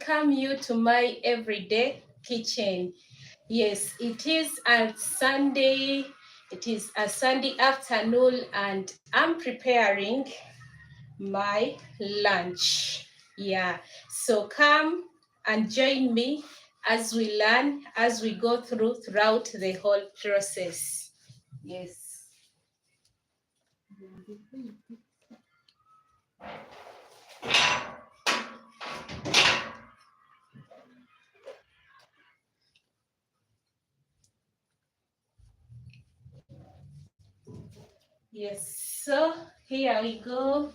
welcome you to my everyday kitchen. Yes, it is a Sunday. It is a Sunday afternoon, and I'm preparing my lunch. Yeah, so come and join me as we learn, as we go throughout the whole process. Yes. Yes, so here we go.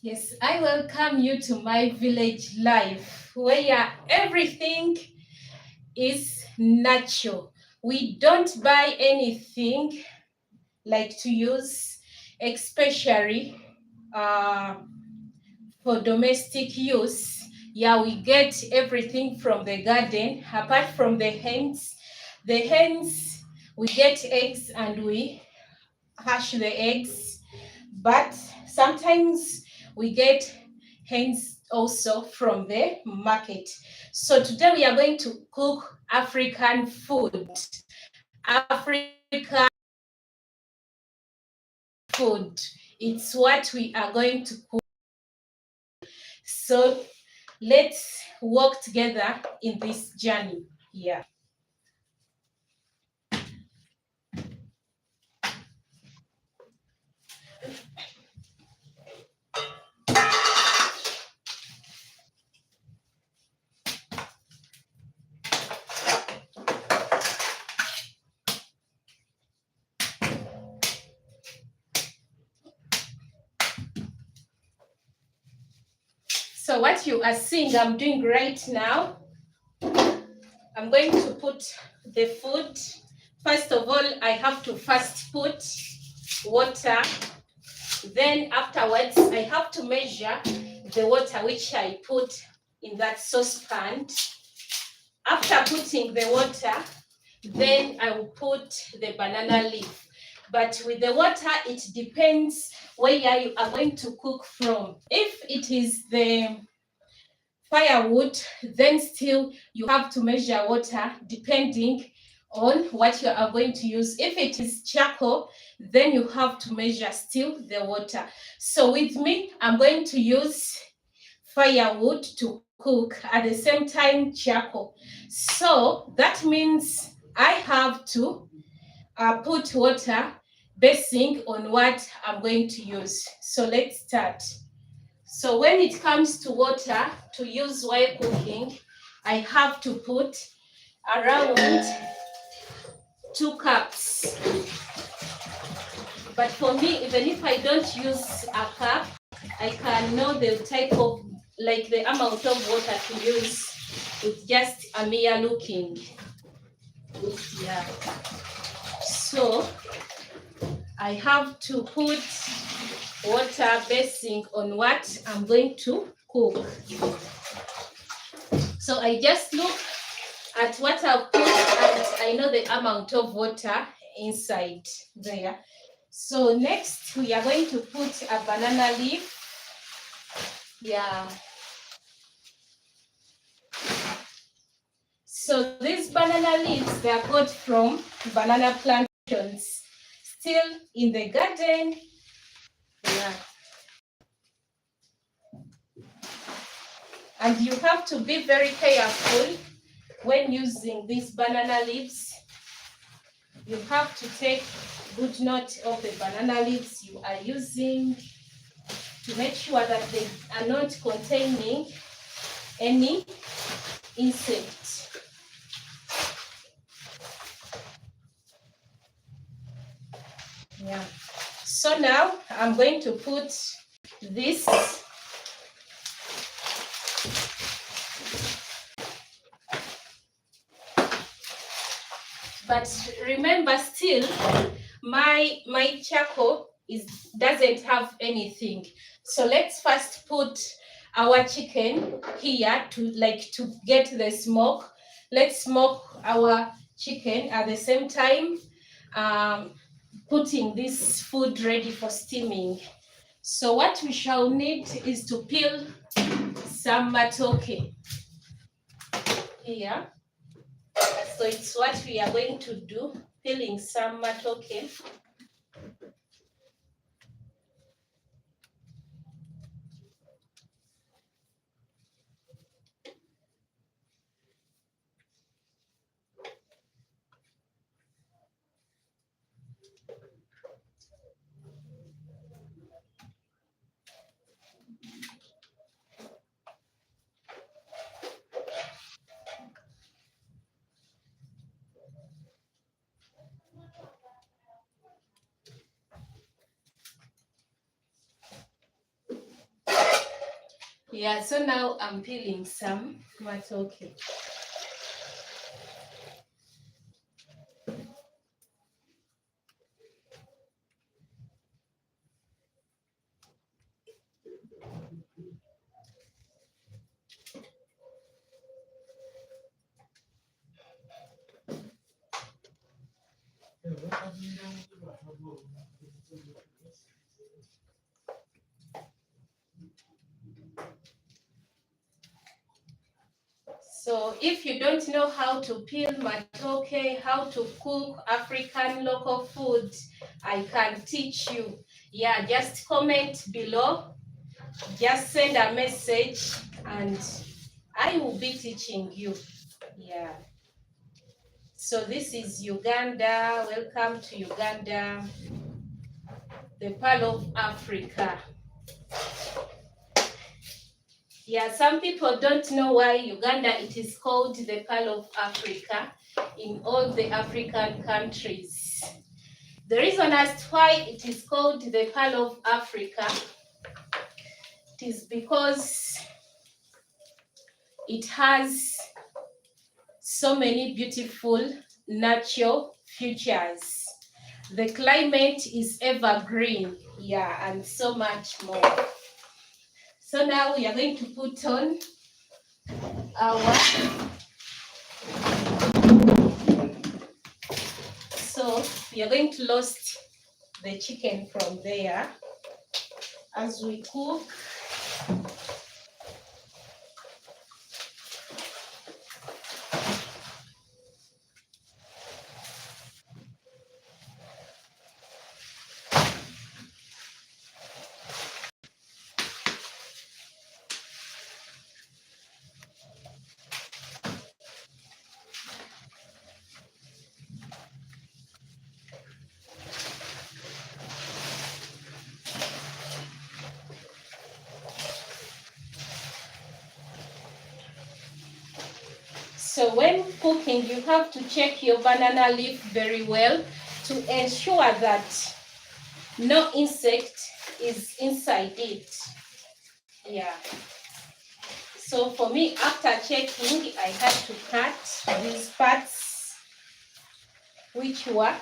Yes, I welcome you to my village life where everything is natural. We don't buy anything like to use, especially for domestic use. Yeah, we get everything from the garden. Apart from the hens, we get eggs and we hash the eggs. But sometimes we get hens also from the market. So today we are going to cook African food. African food. It's what we are going to cook. So let's work together in this journey here. So what you are seeing I'm doing right now, I'm going to put the food. First of all, I have to first put water. Then afterwards, I have to measure the water which I put in that saucepan. After putting the water, then I will put the banana leaf. But with the water, it depends where you are going to cook from. If it is the firewood, then still you have to measure water depending on what you are going to use. If it is charcoal, then you have to measure still the water. So with me, I'm going to use firewood to cook, at the same time charcoal. So that means I have to put water basing on what I'm going to use. So let's start. So when it comes to water to use while cooking, I have to put around 2 cups. But for me, even if I don't use a cup, I can know the type of, like the amount of water to use with just a mere looking. Yeah. So I have to put water basing on what I'm going to cook. So I just look at what I've put and I know the amount of water inside there. So next we are going to put a banana leaf. Yeah. So these banana leaves, they are got from banana plantations, still in the garden. Yeah. And you have to be very careful when using these banana leaves You have to take good note of the banana leaves you are using to make sure that they are not containing any insect. Yeah. So now I'm going to put this but remember still my charcoal doesn't have anything. So let's first put our chicken here to get the smoke. Let's smoke our chicken at the same time, putting this food ready for steaming. So what we shall need is to peel some matoke here. So it's what we are going to do, peeling some matoke. Yeah, so now I'm peeling some matoke. So if you don't know how to peel matoke, how to cook African local food, I can teach you. Yeah, just comment below, just send a message and I will be teaching you. Yeah. So this is Uganda. Welcome to Uganda, the Pearl of Africa. Yeah, some people don't know why Uganda it is called the Pearl of Africa in all the African countries. The reason as to why it is called the Pearl of Africa, it is because it has so many beautiful natural features. The climate is evergreen, yeah, and so much more. So now we are going to put on our, so we are going to roast the chicken from there as we cook. So when cooking, you have to check your banana leaf very well to ensure that no insect is inside it. Yeah. So for me, after checking, I had to cut these parts which were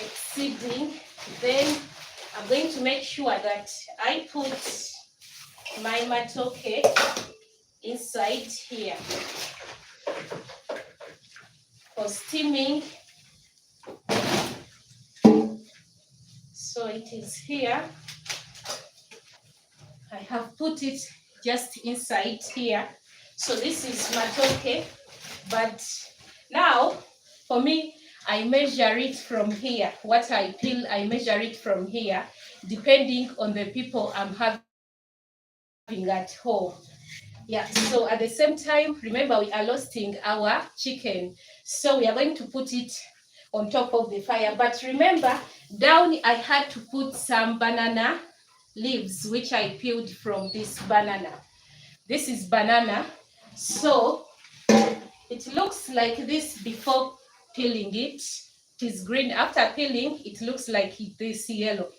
exceeding. Then I'm going to make sure that I put my matoke inside here for steaming. So it is here. I have put it just inside here. So this is matoke, but now for me, I measure it from here. What I peel, I measure it from here, depending on the people I'm having at home. Yeah, so at the same time, remember we are roasting our chicken. So we are going to put it on top of the fire. But remember, down I had to put some banana leaves, which I peeled from this banana. This is banana. So it looks like this before peeling it. It is green. After peeling, it looks like this yellow.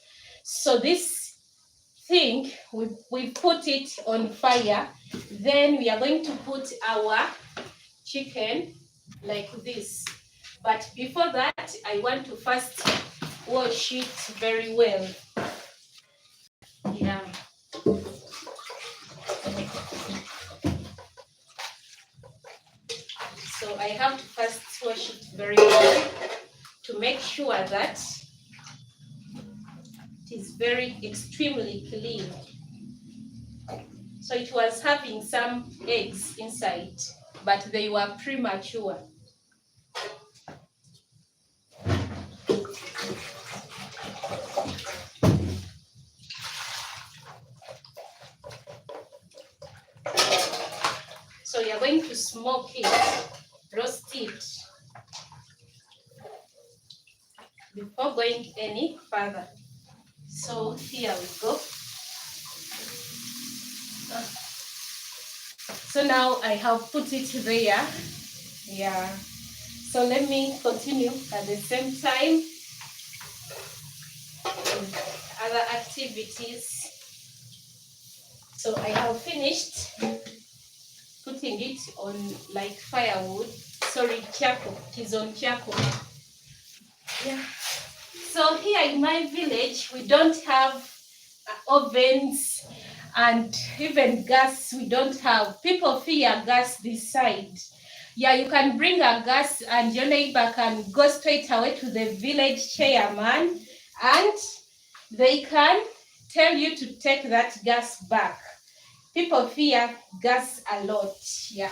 So this thing, we put it on fire. Then we are going to put our chicken like this. But before that, I want to first wash it very well. Yeah. So I have to first wash it very well to make sure that it is very extremely clean. So it was having some eggs inside, but they were premature. So you're going to smoke it, roast it, before going any further. So here we go. So now I have put it there. Yeah. So let me continue at the same time with other activities. So I have finished putting it on like firewood. Sorry, charcoal. It is on charcoal. Yeah. So here in my village, we don't have ovens and even gas. We don't have. People fear gas this side. Yeah, you can bring a gas and your neighbor can go straight away to the village chairman and they can tell you to take that gas back. People fear gas a lot. Yeah.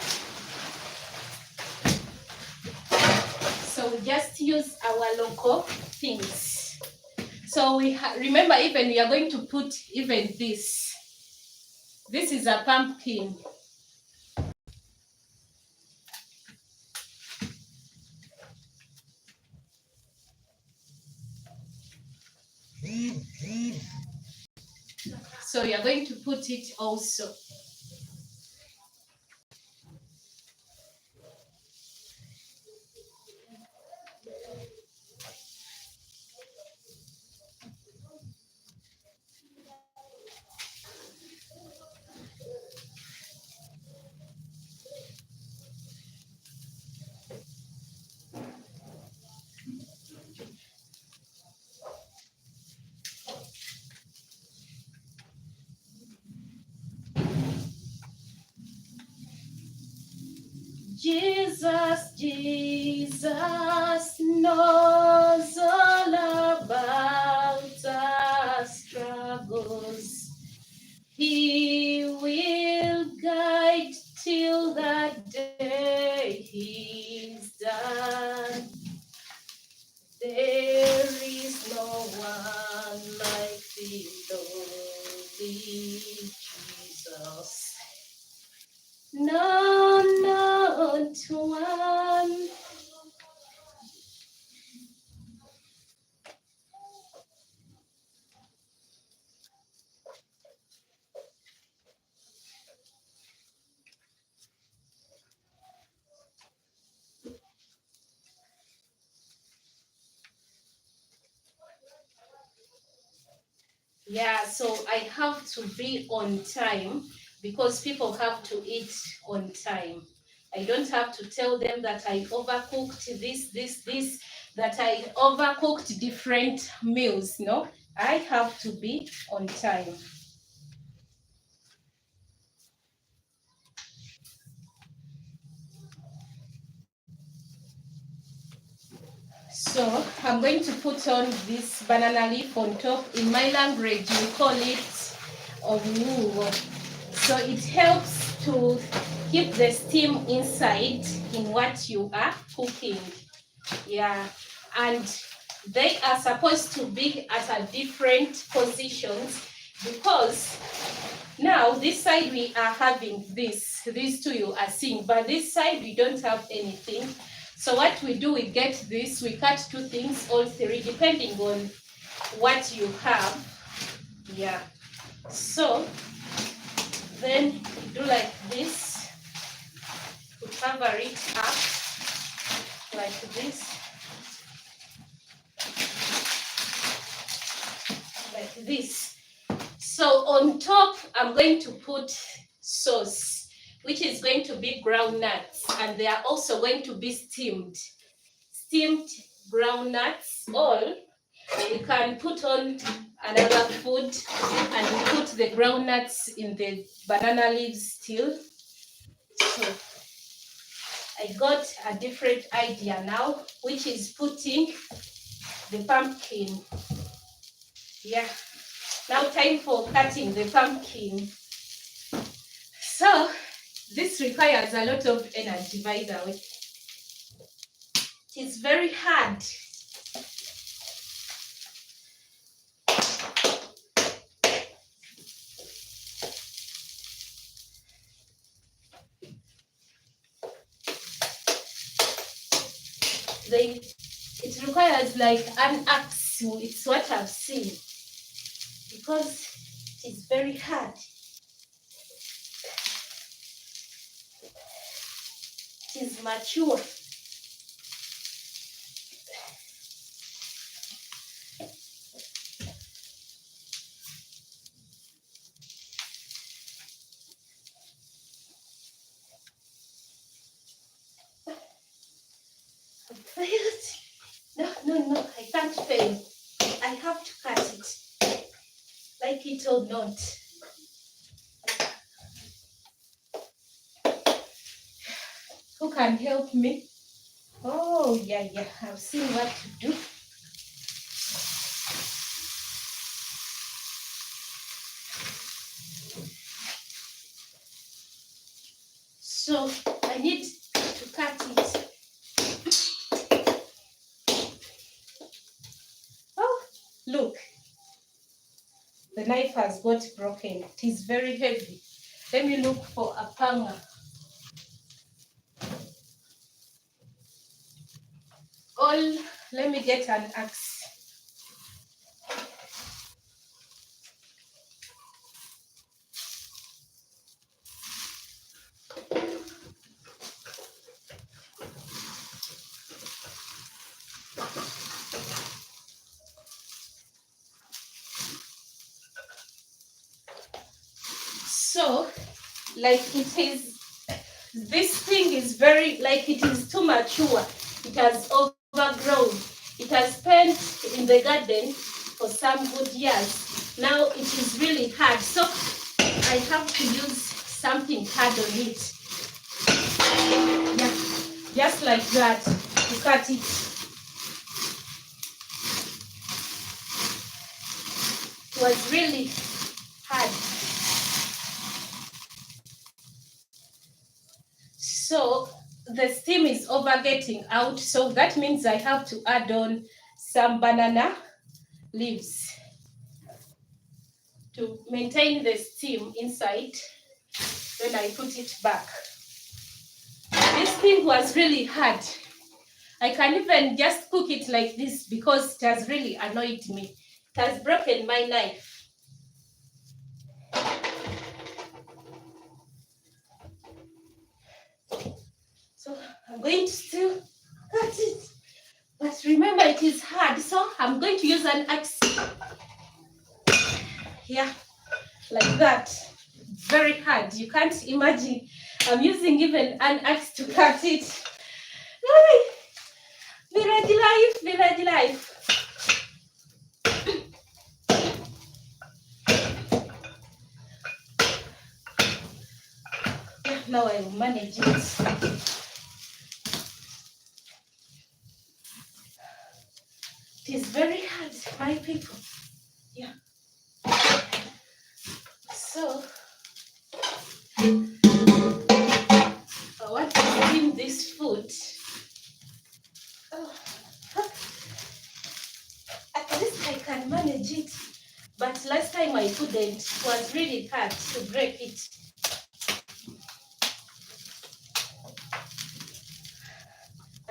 So we just use our local things. So we remember, even we are going to put even this. This is a pumpkin. So we are going to put it also. Jesus, Jesus knows all about our struggles. He will guide till that day He's done. There is no one like the lowly Jesus. No, not one. Yeah, so I have to be on time because people have to eat on time. I don't have to tell them that I overcooked this, that I overcooked different meals. No, I have to be on time. So I'm going to put on this banana leaf on top. In my language, we call it ovuo. So it helps to keep the steam inside in what you are cooking. Yeah, and they are supposed to be at a different positions because now this side we are having this, these two you are seeing, but this side we don't have anything. So what we do, we get this, we cut two things, or three, depending on what you have. Yeah. So then we do like this, to cover it up, like this, like this. So on top, I'm going to put sauce, which is going to be ground nuts, and they are also going to be steamed ground nuts. Or you can put on another food and put the ground nuts in the banana leaves still. So I got a different idea now, which is putting the pumpkin. Yeah. Now time for cutting the pumpkin. So this requires a lot of energy, by the way. It is very hard. It requires like an axe. It's what I've seen, because it is very hard. It is mature. I failed. No, I can't fail. I have to cut it, like it or not. Who can help me? Oh, yeah, I've seen what to do. So I need to cut it. Oh, look. The knife has got broken. It is very heavy. Let me look for a panga. Or let me get an axe. So, like it is, this thing is very, like it is too mature. It has overgrown. It has spent in the garden for some good years. Now it is really hard. So I have to use something hard on it. Yeah, just like that, to cut it. It was really hard. So the steam is over getting out, so that means I have to add on some banana leaves to maintain the steam inside when I put it back. This thing was really hard. I can even just cook it like this because it has really annoyed me. It has broken my knife. So I'm going to still cut it. But remember, it is hard, so I'm going to use an axe. Yeah, like that. Very hard. You can't imagine. I'm using even an axe to cut it. Village life. Yeah, now I will manage it. It is very hard, my people. Yeah. So I want to steam this food. Oh, at least I can manage it. But last time I couldn't. It was really hard to break it.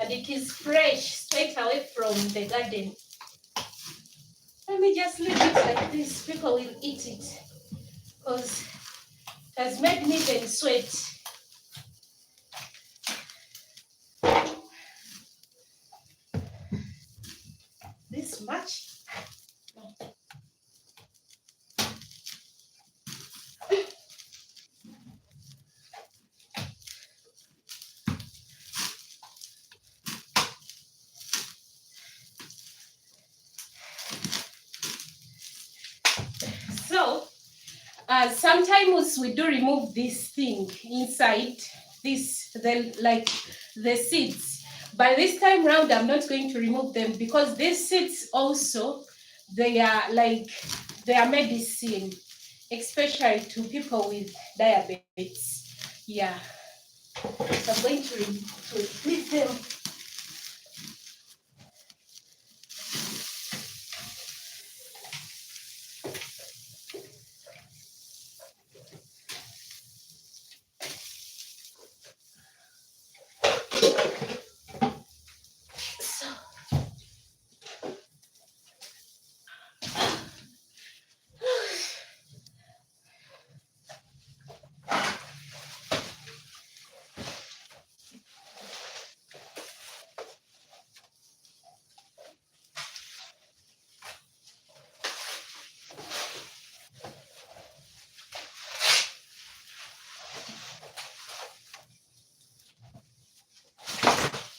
And and it is fresh straight away from the garden. Let me just leave it like this. People will eat it because it has made me even sweat. This much. So sometimes we do remove this thing inside this, the seeds. By this time round, I'm not going to remove them because these seeds also, they are medicine, especially to people with diabetes. Yeah. So I'm going to leave them.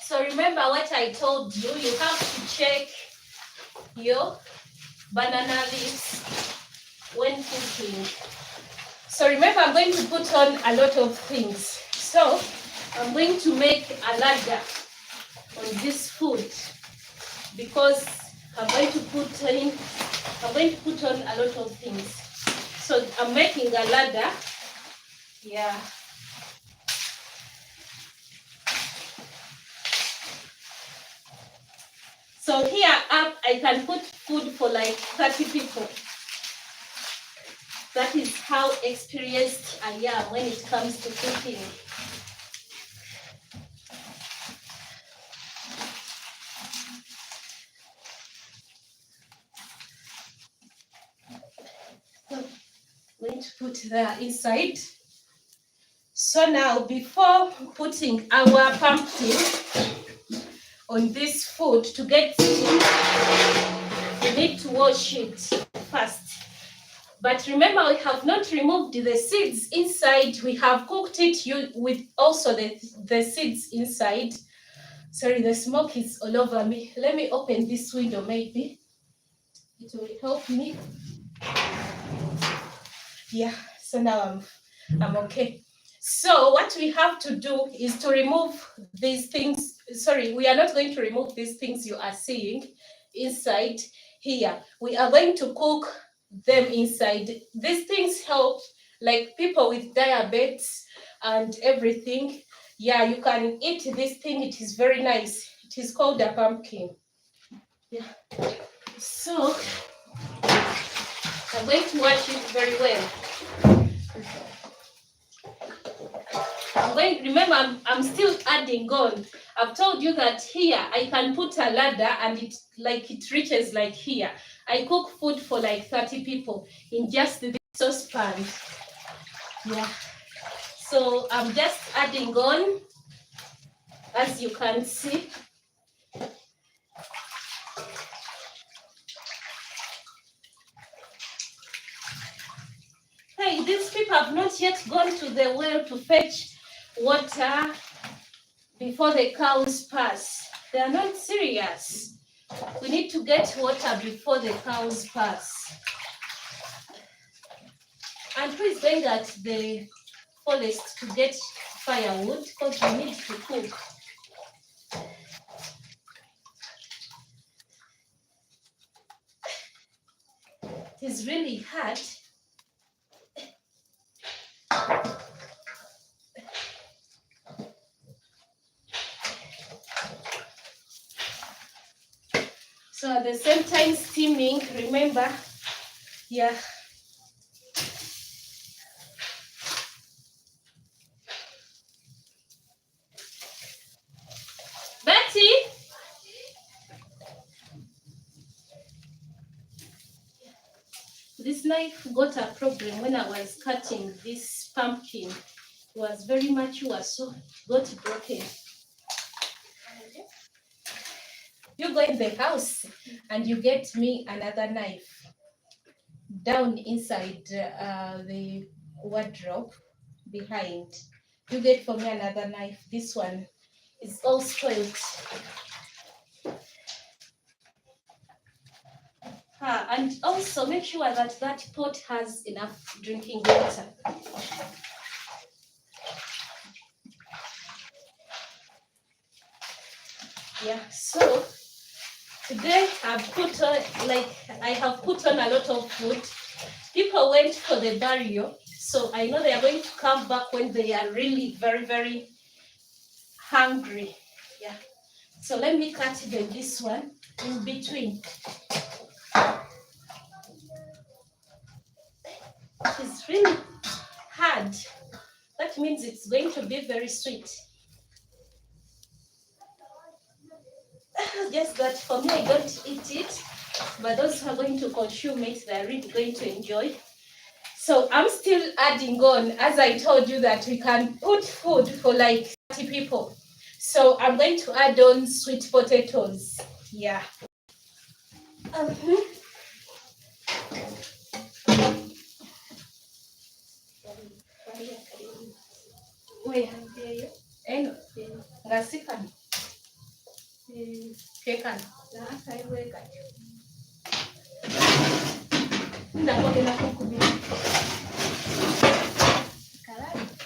So remember what I told you, you have to check your banana leaves when cooking. So remember, I'm going to put on a lot of things. So I'm going to make a ladder on this food because I'm going to put on a lot of things. So I'm making a ladder. Yeah. So here up, I can put food for like 30 people. That is how experienced I am when it comes to cooking. So I'm going to put that inside. So now, before putting our pumpkin on this food to get steamed, we need to wash it first. But remember, we have not removed the seeds inside. We have cooked it with also the seeds inside. Sorry, the smoke is all over me. Let me open this window, maybe. It will help me. Yeah, so now I'm okay. So what we have to do is to remove these things. Sorry, we are not going to remove these things you are seeing inside here. We are going to cook them inside. These things help, like people with diabetes and everything. Yeah, you can eat this thing. It is very nice. It is called a pumpkin. Yeah. So I'm going to wash it very well. Remember, I'm still adding on. I've told you that here I can put a ladder and it reaches like here. I cook food for like 30 people in just this saucepan. Yeah. So I'm just adding on, as you can see. Hey, these people have not yet gone to the well to fetch water before the cows pass. They are not serious. We need to get water before the cows pass. And who is going at the forest to get firewood because we need to cook. It is really hard. So at the same time steaming, remember, yeah. Betty! This knife got a problem when I was cutting this pumpkin. It was very mature, so it got broken. You go in the house and you get me another knife down inside the wardrobe behind. You get for me another knife. This one is all spoiled. And also make sure that that pot has enough drinking water. Yeah, so today I've put on, I have put on a lot of food. People went for the burial, so I know they are going to come back when they are really very, very hungry. Yeah. So let me cut even this one in between. It's really hard. That means it's going to be very sweet. Just that for me, I don't eat it, but those who are going to consume it, they're really going to enjoy. So I'm still adding on, as I told you that we can put food for like 30 people. So I'm going to add on sweet potatoes. Yeah. Where? Eno. Ngasikan. Kekan. Ndakwagenda kukubira.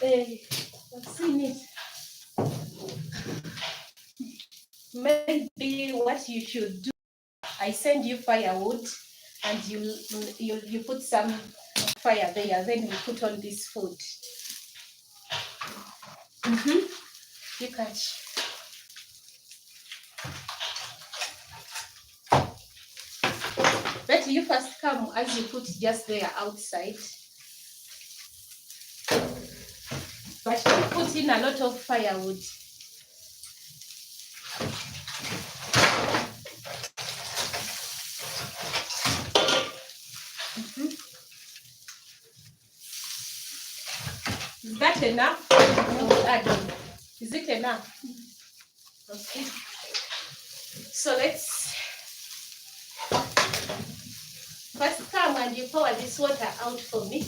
I've seen it. Maybe what you should do, I send you firewood and you put some fire there, then we put on this food. You catch. But you first come as you put just there outside. But you put in a lot of firewood. Is that enough? Is it enough? Okay. So let's first come and you pour this water out for me.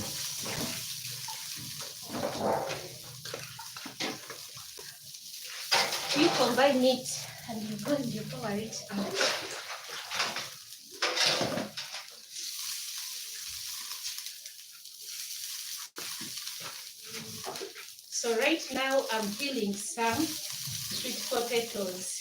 You combine it and you go and you pour it out. So right now I'm peeling some sweet potatoes.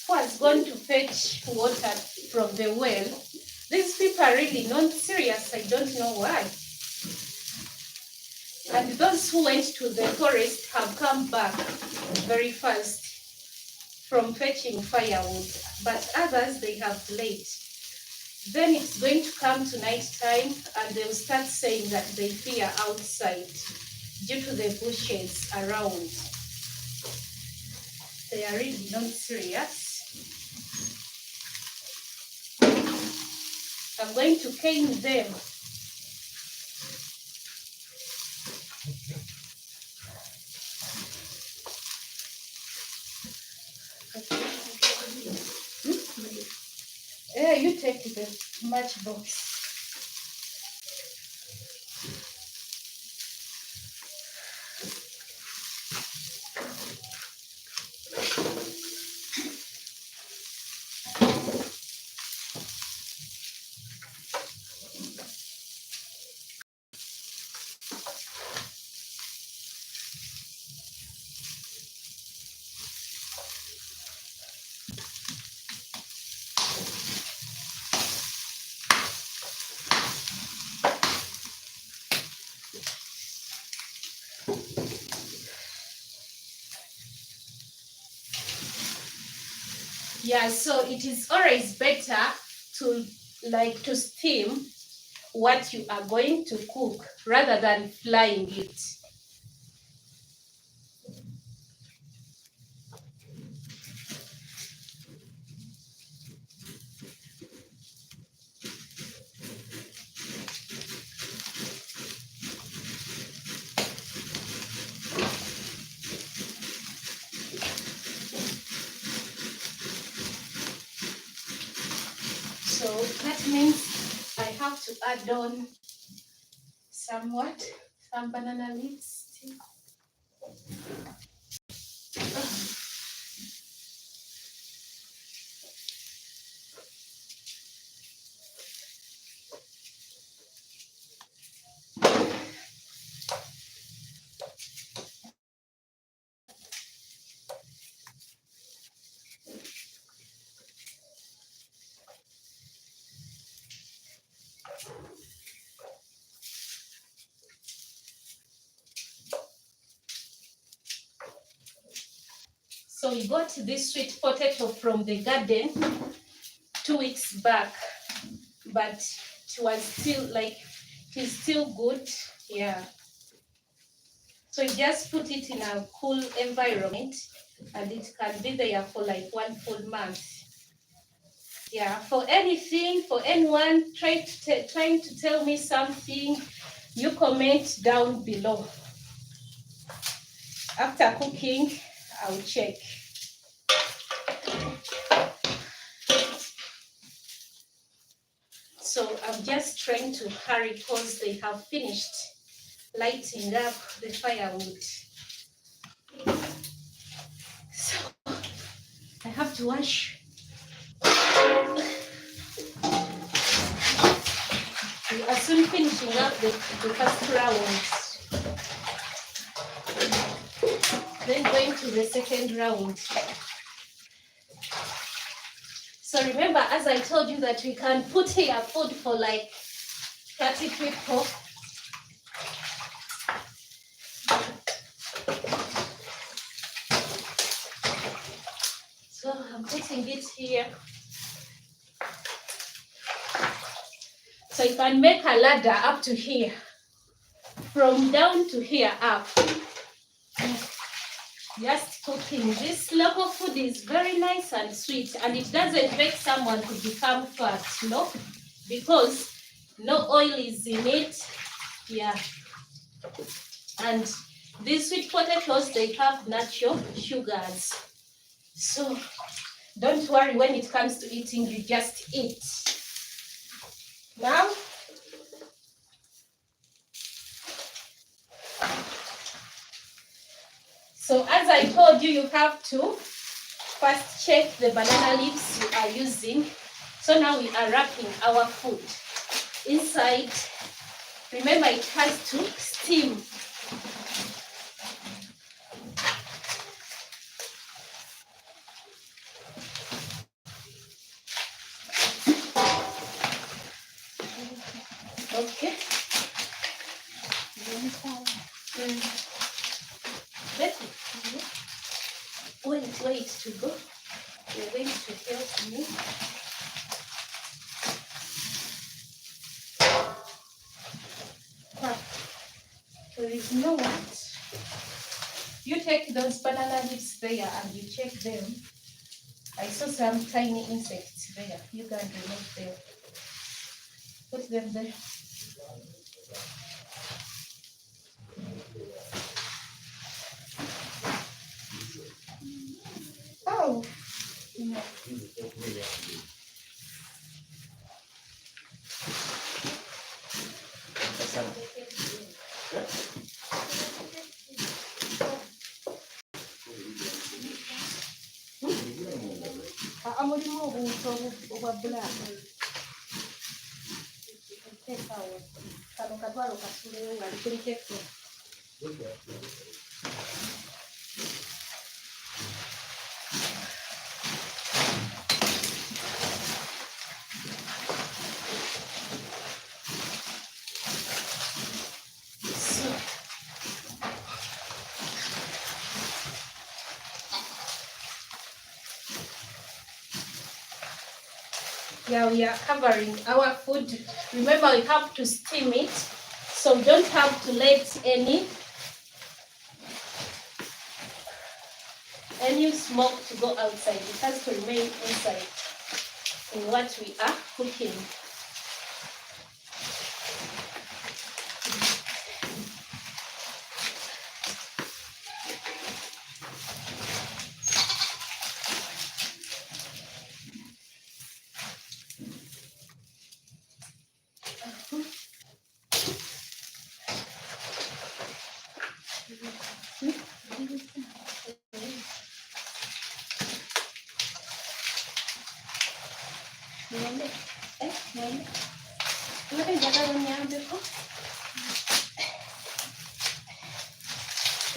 Who has gone to fetch water from the well? These people are really not serious. I don't know why. And those who went to the forest have come back very fast from fetching firewood, but others, they have late. Then it's going to come to night time and they'll start saying that they fear outside due to the bushes around. They are really not serious. I'm going to cane them. Yeah, you take the matchbox. Yeah, so it is always better to steam what you are going to cook rather than frying it. So that means I have to add on some banana leaves. So we got this sweet potato from the garden 2 weeks back, but it was still it's still good. Yeah. So you just put it in a cool environment and it can be there for like 1 full month. Yeah, for anything, for anyone trying to tell me something, you comment down below. After cooking, I'll check. So I'm just trying to hurry because they have finished lighting up the firewood. So I have to wash. We are soon finishing up the first round. Then going to the second round. So remember, as I told you that we can put here food for like 30 people. So I'm putting it here. So you can make a ladder up to here. From down to here up. Just cooking. This local food is very nice and sweet, and it doesn't make someone to become fat, no? Because no oil is in it. Yeah. And these sweet potatoes, they have natural sugars. So don't worry when it comes to eating, you just eat. Now, so as I told you, you have to first check the banana leaves you are using. So now we are wrapping our food inside. Remember, it has to steam. Okay. Wait to go. You're going to help me. There is no what. You take those banana leaves there and you check them. I saw some tiny insects there. You can remove them. Put them there. Oh. No. Yeah, we are covering our food. Remember, we have to steam it, so we don't have to let any smoke to go outside. It has to remain inside in what we are cooking.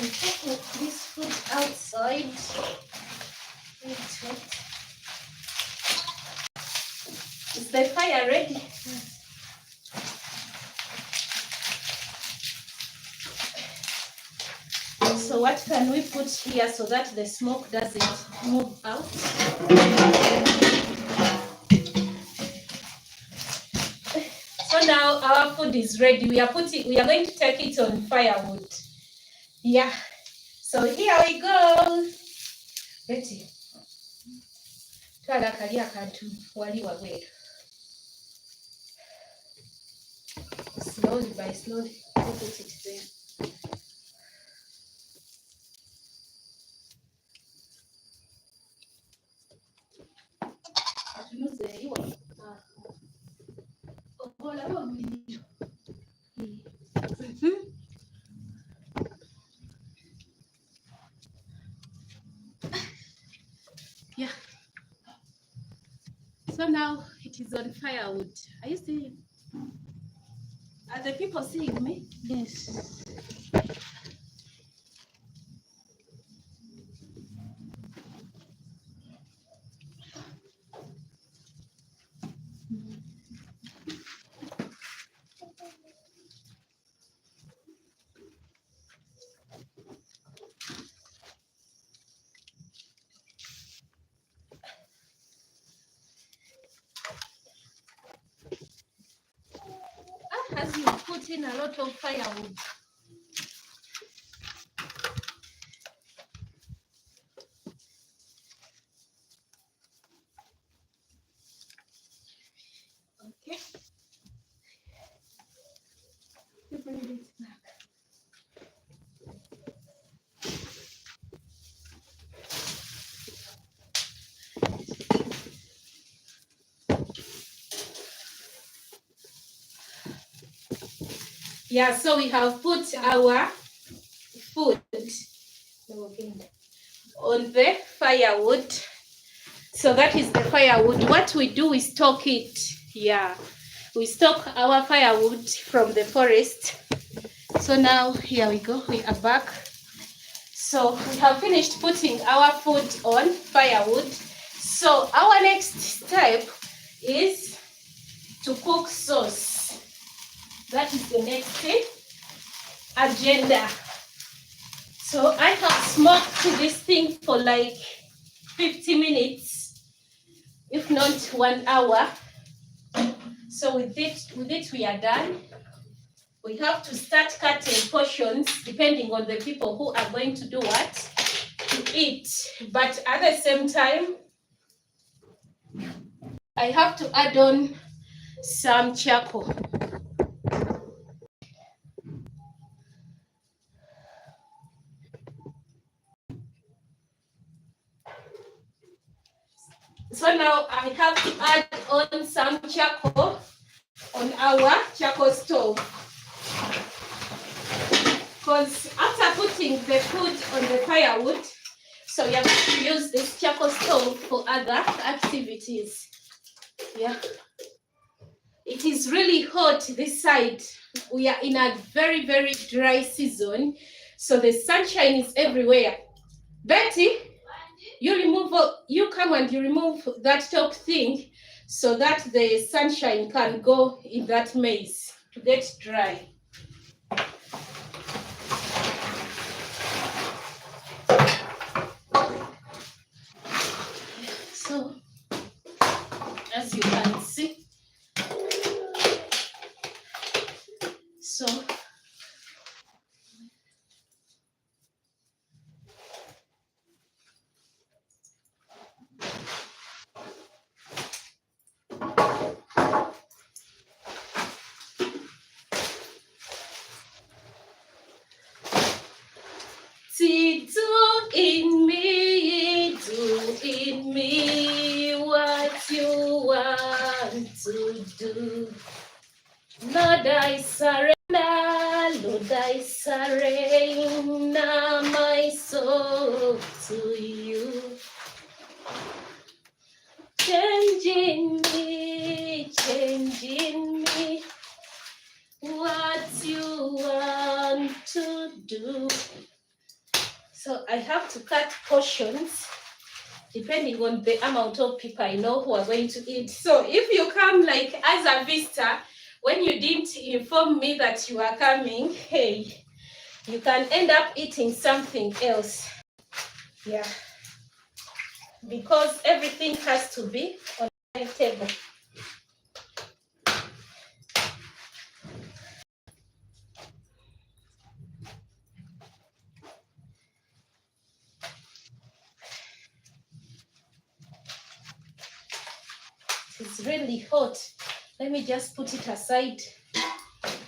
We put this food outside. Wait. Is the fire ready? So what can we put here so that the smoke doesn't move out? So now our food is ready. We are going to take it on firewood. Yeah. So here we go. Betty. Slowly by slowly, put it there. Yeah. So now it is on firewood. Are you seeing? Are the people seeing me? Yes. As you put in a lot of firewood. Okay. You bring it back. Yeah, so we have put our food on the firewood. So that is the firewood. What we do is stock it. Yeah, we stock our firewood from the forest. So now here we go. We are back. So we have finished putting our food on firewood. So our next step is to cook sauce. That is the next agenda. So I have smoked this thing for like 50 minutes, if not 1 hour. So with it we are done. We have to start cutting portions depending on the people who are going to do what? To eat. But at the same time, I have to add on some charcoal. So now I have to add on some charcoal on our charcoal stove. Because after putting the food on the firewood, so we are going to use this charcoal stove for other activities. Yeah. It is really hot this side. We are in a very, very dry season. So the sunshine is everywhere. Betty, you come and you remove that top thing so that the sunshine can go in that maize to get dry. So, as you can Do in me what you want to do. Lord, I surrender, Lord, I surrender my soul to you. Changing me, what you want to do. So I have to cut portions depending on the amount of people I know who are going to eat. So if you come like as a visitor, when you didn't inform me that you are coming, hey, you can end up eating something else. Yeah. Because everything has to be on the table. It's really hot. Let me just put it aside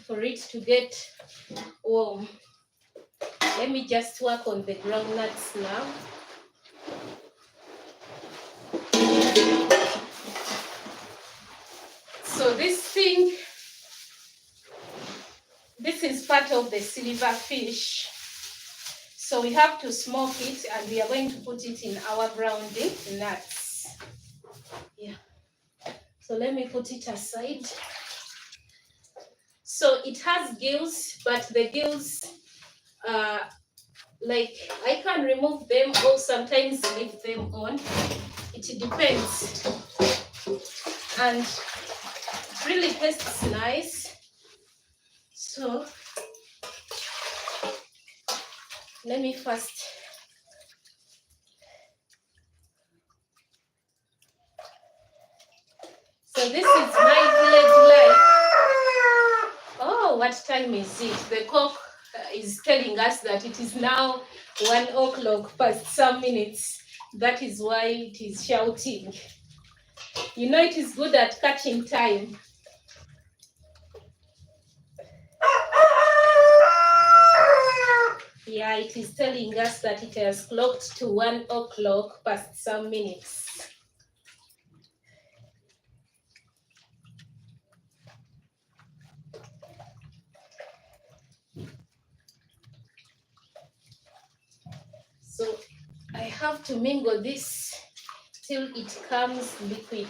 for it to get warm. Let me just work on the groundnuts now. So this is part of the silver fish. So we have to smoke it and we are going to put it in our grounding nuts. Yeah. So let me put it aside. So it has gills, but the gills, like I can remove them or sometimes leave them on. It depends. And it really tastes nice. So let me first. So this is my village life. Oh, what time is it? The cock is telling us that it is now 1 o'clock past some minutes. That is why it is shouting. You know, it is good at catching time. Yeah, it is telling us that it has clocked to 1 o'clock past some minutes. So I have to mingle this till it comes liquid.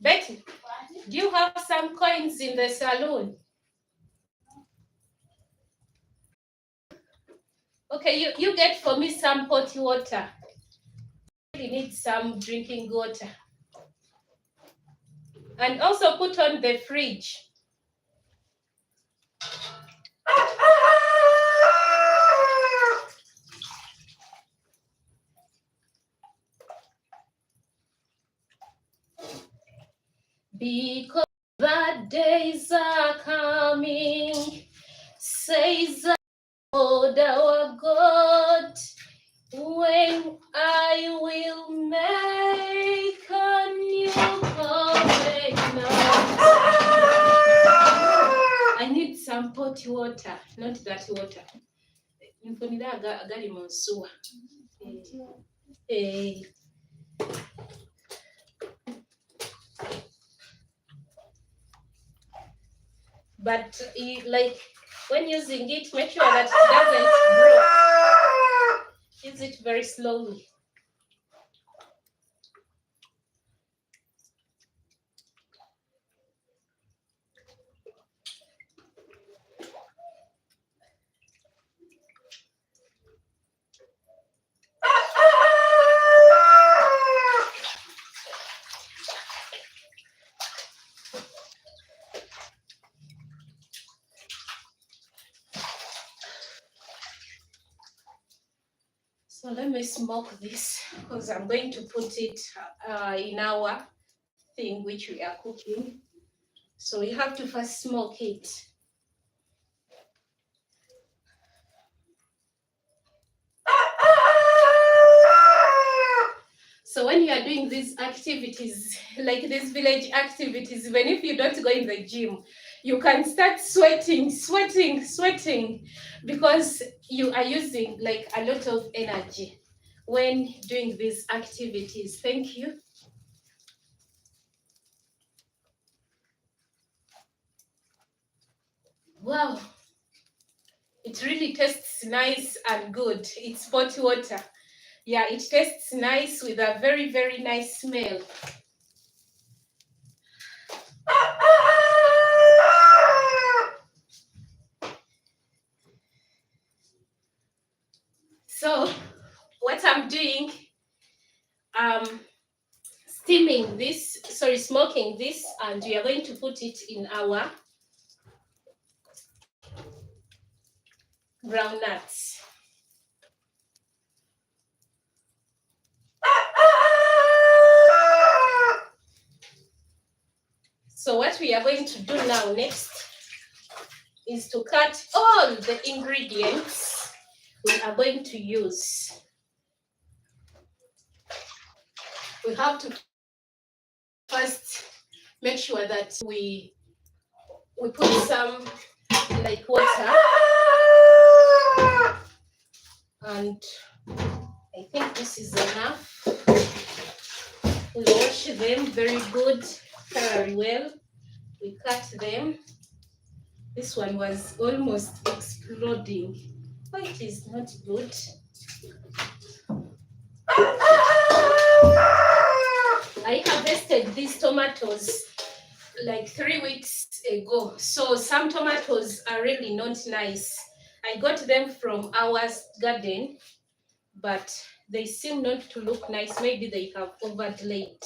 Betty, do you have some coins in the saloon? Okay, you get for me some pot water. I really need some drinking water. And also put on the fridge. Because the days are coming, says the Lord our God, when I will make a new covenant. I need some pot water, not that water. Hey. But like when using it, make sure that it doesn't break. Use it very slowly. So let me smoke this because I'm going to put it in our thing which we are cooking. So you have to first smoke it. So when you are doing these activities, like these village activities, even if you don't go in the gym, you can start sweating, because you are using like a lot of energy when doing these activities. Thank you. Wow, it really tastes nice and good. It's pot water. Yeah, it tastes nice with a very, very nice smell. So what I'm doing, smoking this, and we are going to put it in our groundnuts. So what we are going to do now next is to cut all the ingredients we are going to use. We have to first make sure that we put some like water, and I think this is enough. We wash them very good, very well. We cut them. This one was almost exploding. Oh, it is not good. I harvested these tomatoes like 3 weeks ago. So some tomatoes are really not nice. I got them from our garden, but they seem not to look nice. Maybe they have overlaid.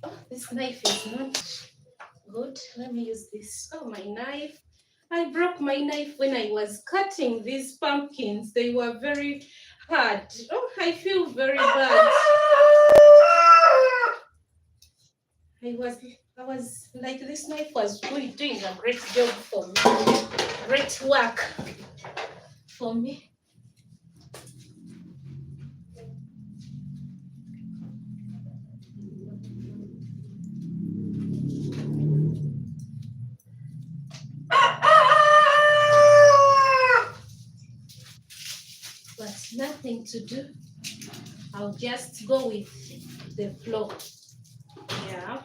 Oh, this knife is not good. Let me use this. Oh, my knife. I broke my knife when I was cutting these pumpkins. They were very hard. Oh, I feel very bad. I was like, this knife was really doing a great job for me. Great work for me. But nothing to do. I'll just go with the flow. Yeah.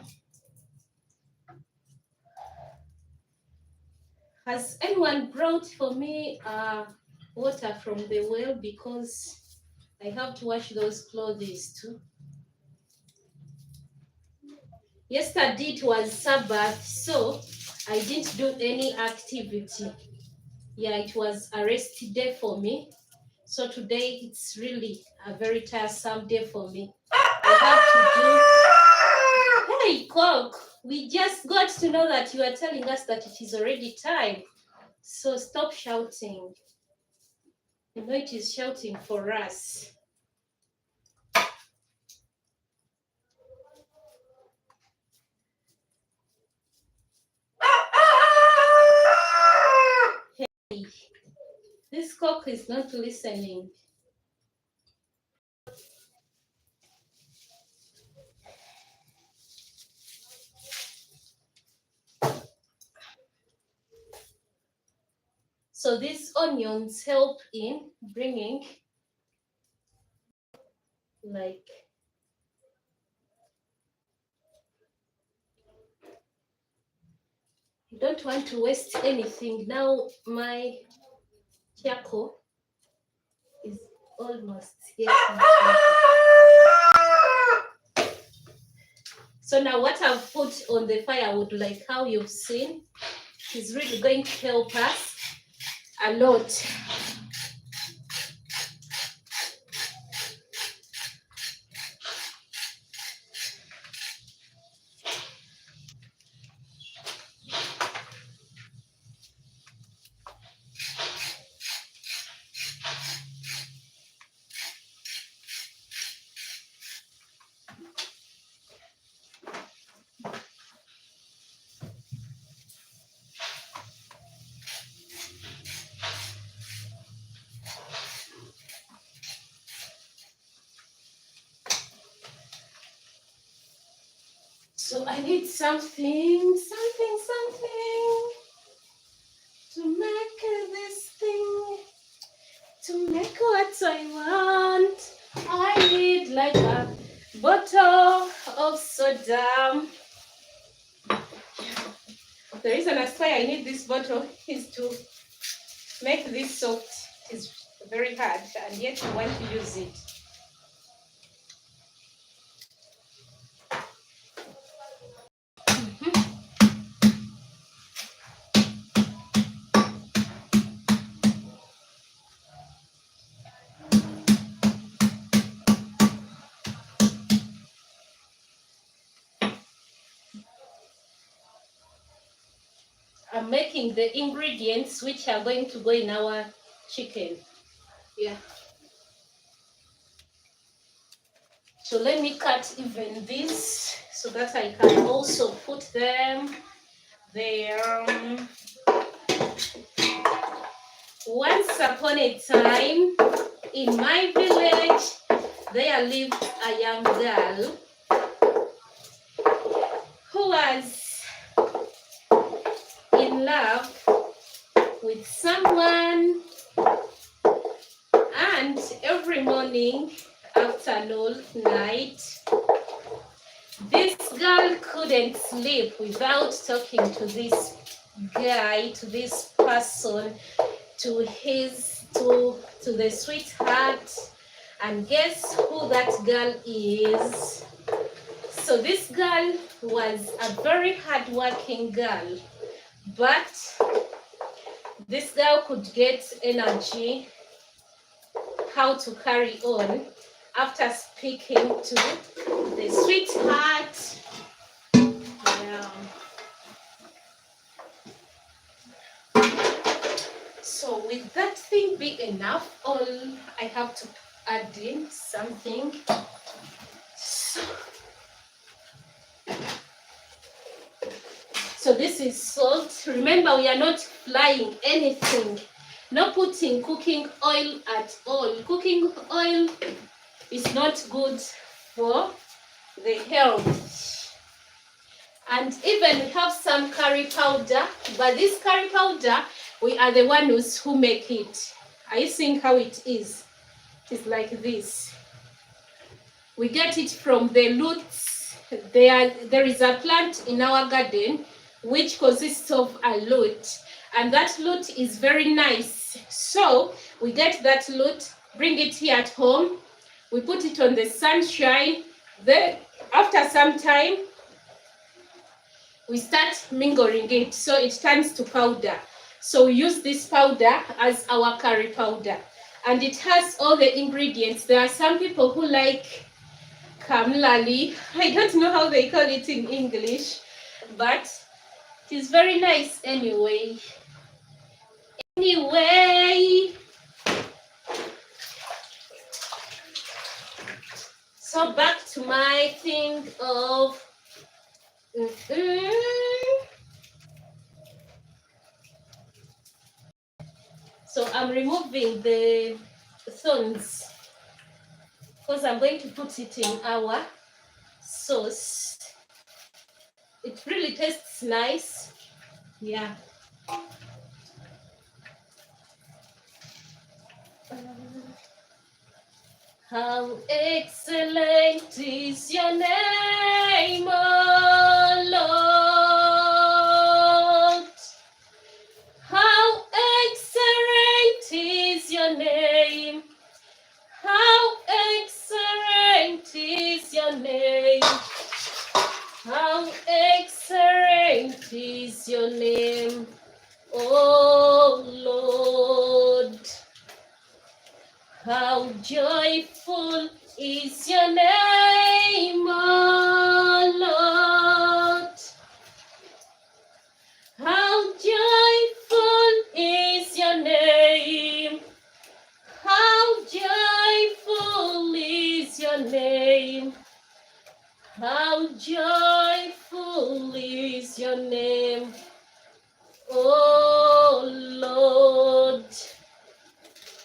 Has anyone brought for me water from the well, because I have to wash those clothes too? Yesterday it was Sabbath, so I didn't do any activity. Yeah, it was a rest day for me. So today it's really a very tiresome day for me. I have to do... Hey, Coke, we just got to know that you are telling us that it is already time. So stop shouting. You know it is shouting for us. Hey, this cock is not listening. So these onions help in bringing like you don't want to waste anything. Now my charcoal is almost getting. So now what I've put on the firewood, like how you've seen, is really going to help us a lot. So I need something to make this thing, to make what I want. I need like a bottle of soda. The reason as why I need this bottle is to make this soft. It's very hard and yet you want to use it. I'm making the ingredients which are going to go in our chicken. Yeah. So let me cut even this so that I can also put them there. Once upon a time, in my village, there lived a young girl who was in love with someone, and every morning, afternoon, night, this girl couldn't sleep without talking to this guy, to this person, to the sweetheart. And guess who that girl is? So this girl was a very hardworking girl, but this girl could get energy how to carry on after speaking to the sweetheart. Yeah. So with that thing big enough, all I have to add in something. So this is salt. Remember, we are not frying anything. Not putting cooking oil at all. Cooking oil is not good for the health. And even we have some curry powder, but this curry powder, we are the ones who make it. Are you seeing how it is? It's like this. We get it from the roots. There is a plant in our garden which consists of a root, and that root is very nice. So we get that root, bring it here at home, we put it on the sunshine. Then after some time, we start mingling it so it turns to powder. So we use this powder as our curry powder, and it has all the ingredients. There are some people who like kamlali. I don't know how they call it in English, but it is very nice anyway. So back to my thing of So I'm removing the thorns because I'm going to put it in our sauce. It really tastes nice. Yeah. How excellent is your name, O Lord. How excellent is your name. How excellent is your name. How excellent is your name, O Lord. How joyful is your name, O Lord. How joyful is your name. How joyful is your name. How joyful is your name, O Lord.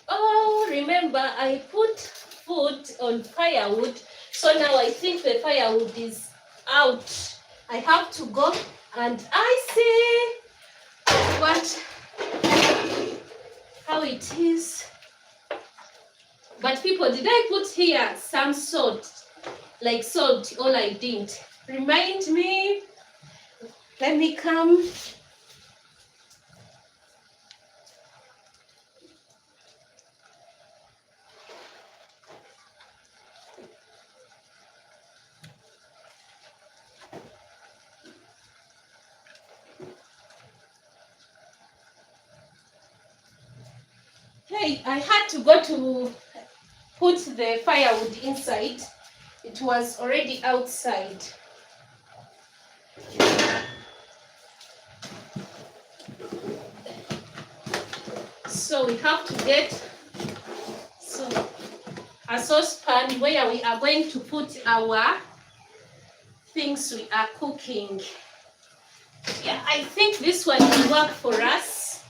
Oh, remember I put food on firewood, so now I think the firewood is out I have to go and I see how it is. But people, did I put here some salt? Like salt, all I didn't. Remind me. Let me come. Hey, I had to go to put the firewood inside. It was already outside. So we have to get a saucepan where we are going to put our things we are cooking. Yeah, I think this one will work for us.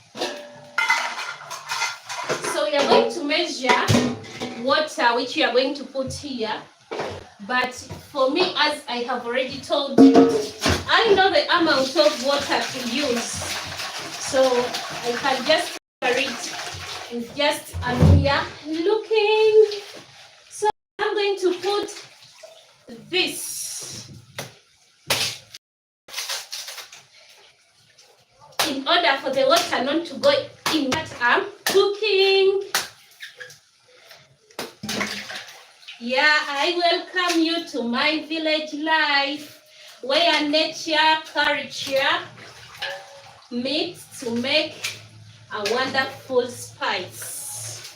So we are going to measure water which we are going to put here. But for me, as I have already told you, I know the amount of water to use. So I can just carry it with just a mere looking. So I'm going to put this in order for the water not to go in what I'm cooking. Yeah, I welcome you to my village life, where nature, culture meet to make a wonderful spice.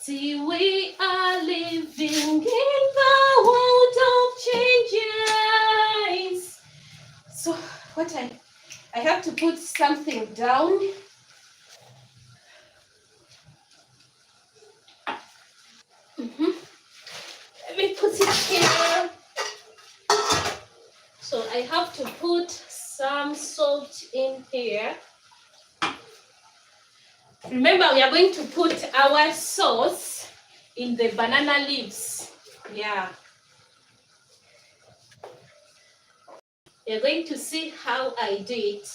See, we are living in the world of changes. So what I have to put something down. Let me put it here. So I have to put some salt in here. Remember, we are going to put our sauce in the banana leaves. Yeah. You're going to see how I do it.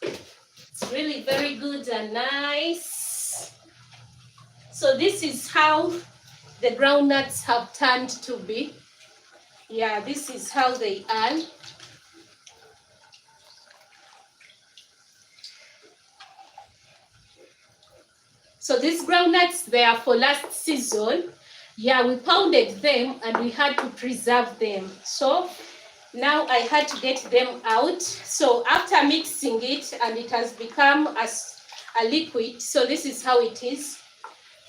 It's really very good and nice. So this is how the groundnuts have turned to be. Yeah, this is how they are. So these groundnuts, they are for last season. Yeah, we pounded them and we had to preserve them. So now I had to get them out. So after mixing it and it has become a liquid, so this is how it is.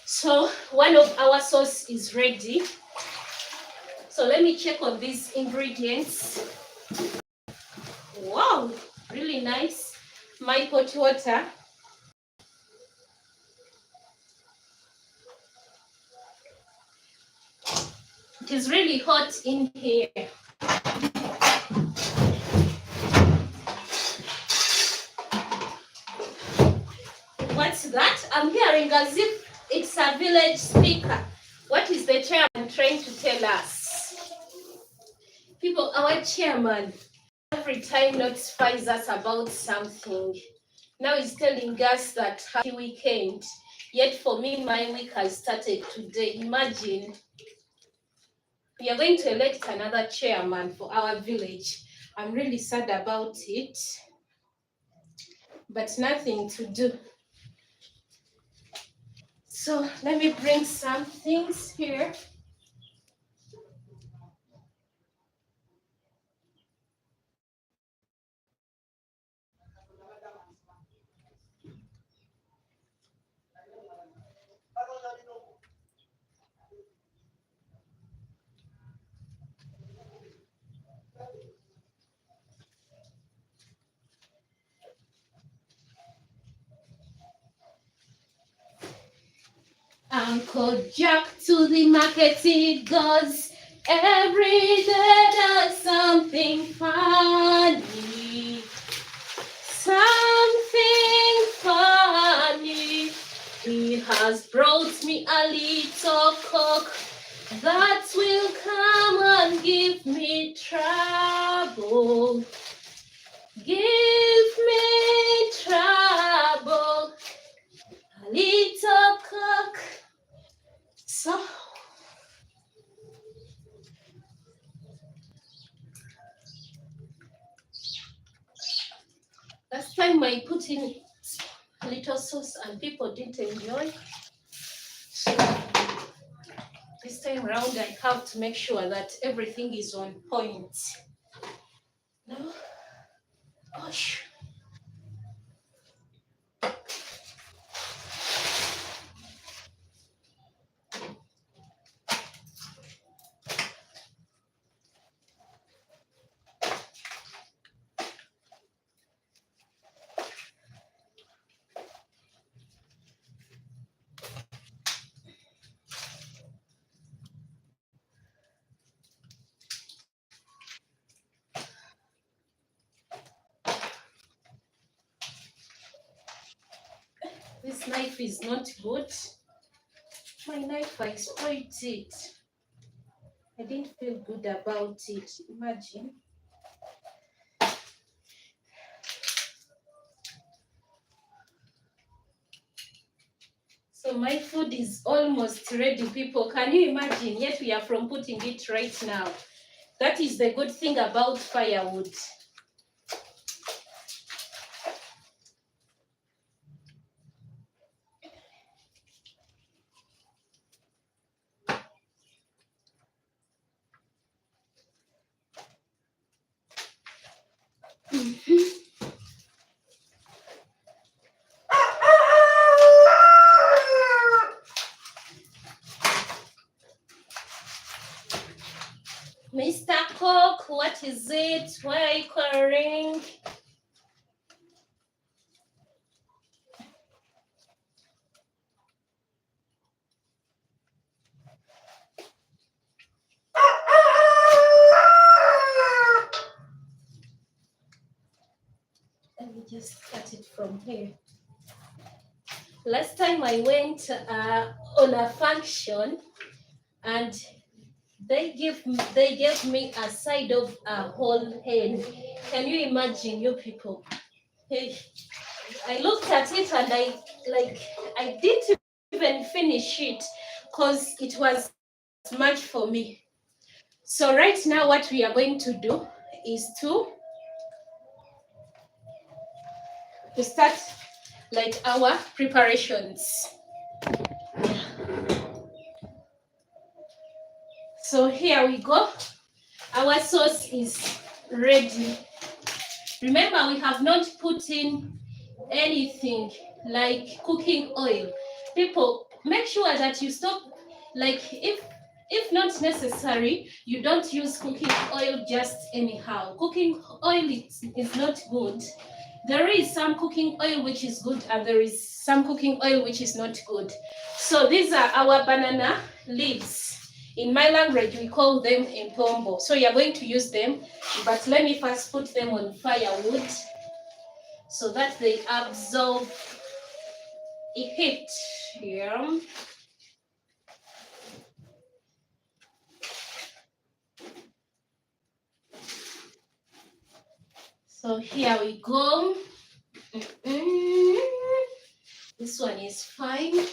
So one of our sauce is ready. So let me check on these ingredients. Wow, really nice. My hot water. It is really hot in here. What's that? I'm hearing as if it's a village speaker. What is the chairman trying to tell us? People, our chairman every time notifies us about something. Now he's telling us that happy weekend. Yet for me, my week has started today. Imagine. We are going to elect another chairman for our village. I'm really sad about it, but nothing to do. So let me bring some things here. Uncle Jack to the market he goes. Every day does something funny. Something funny. has brought me a little cock that will come and give me trouble. Give me trouble, a little cock. So last time I put in a little sauce and people didn't enjoy. So this time around I have to make sure that everything is on point. No? Gosh. This knife is not good. My knife, I spoiled it. I didn't feel good about it. Imagine. So my food is almost ready, people. Can you imagine? Yet we are from putting it right now. That is the good thing about firewood. Mr. Cook, what is it? Why are you calling? Let me just cut it from here. Last time I went on a function and they gave me a side of a whole hen. Can you imagine, you people? Hey, I looked at it and I didn't even finish it because it was much for me. So right now what we are going to do is to start like our preparations. So here we go. Our sauce is ready. Remember, we have not put in anything like cooking oil. People, make sure that you stop, like if not necessary, you don't use cooking oil just anyhow. Cooking oil is not good. There is some cooking oil which is good and there is some cooking oil which is not good. So these are our banana leaves. In my language, we call them impombo. So you're going to use them, but let me first put them on firewood so that they absorb heat. Yeah. So here we go. This one is fine.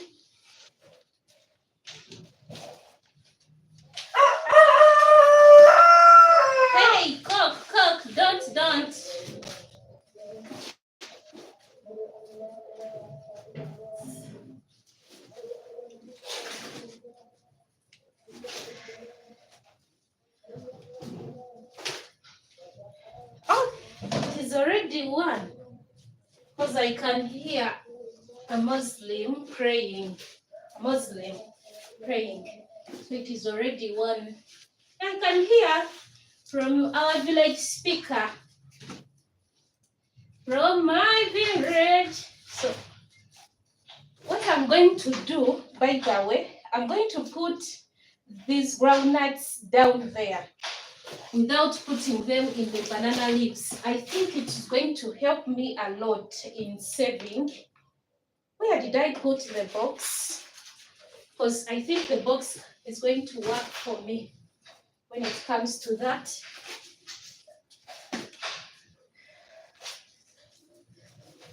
Hey, cook, don't. Oh, it is already one. Because I can hear a Muslim praying. So it is already one. I can hear from our village speaker. From my village. So what I'm going to do, by the way, I'm going to put these groundnuts down there without putting them in the banana leaves. I think it's going to help me a lot in saving Where did I put the box? Because I think the box is going to work for me when it comes to that.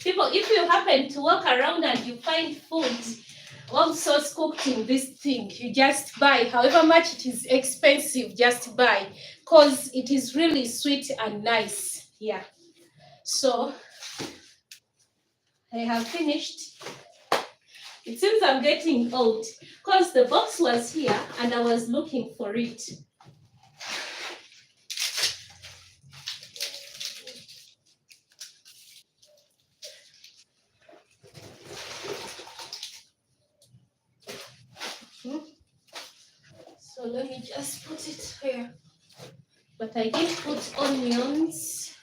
People, if you happen to walk around and you find food also cooked in this thing, you just buy. However much it is expensive, just buy, because it is really sweet and nice. Yeah. So I have finished. It seems I'm getting old because the box was here and I was looking for it. So let me just put it here. But I did put onions.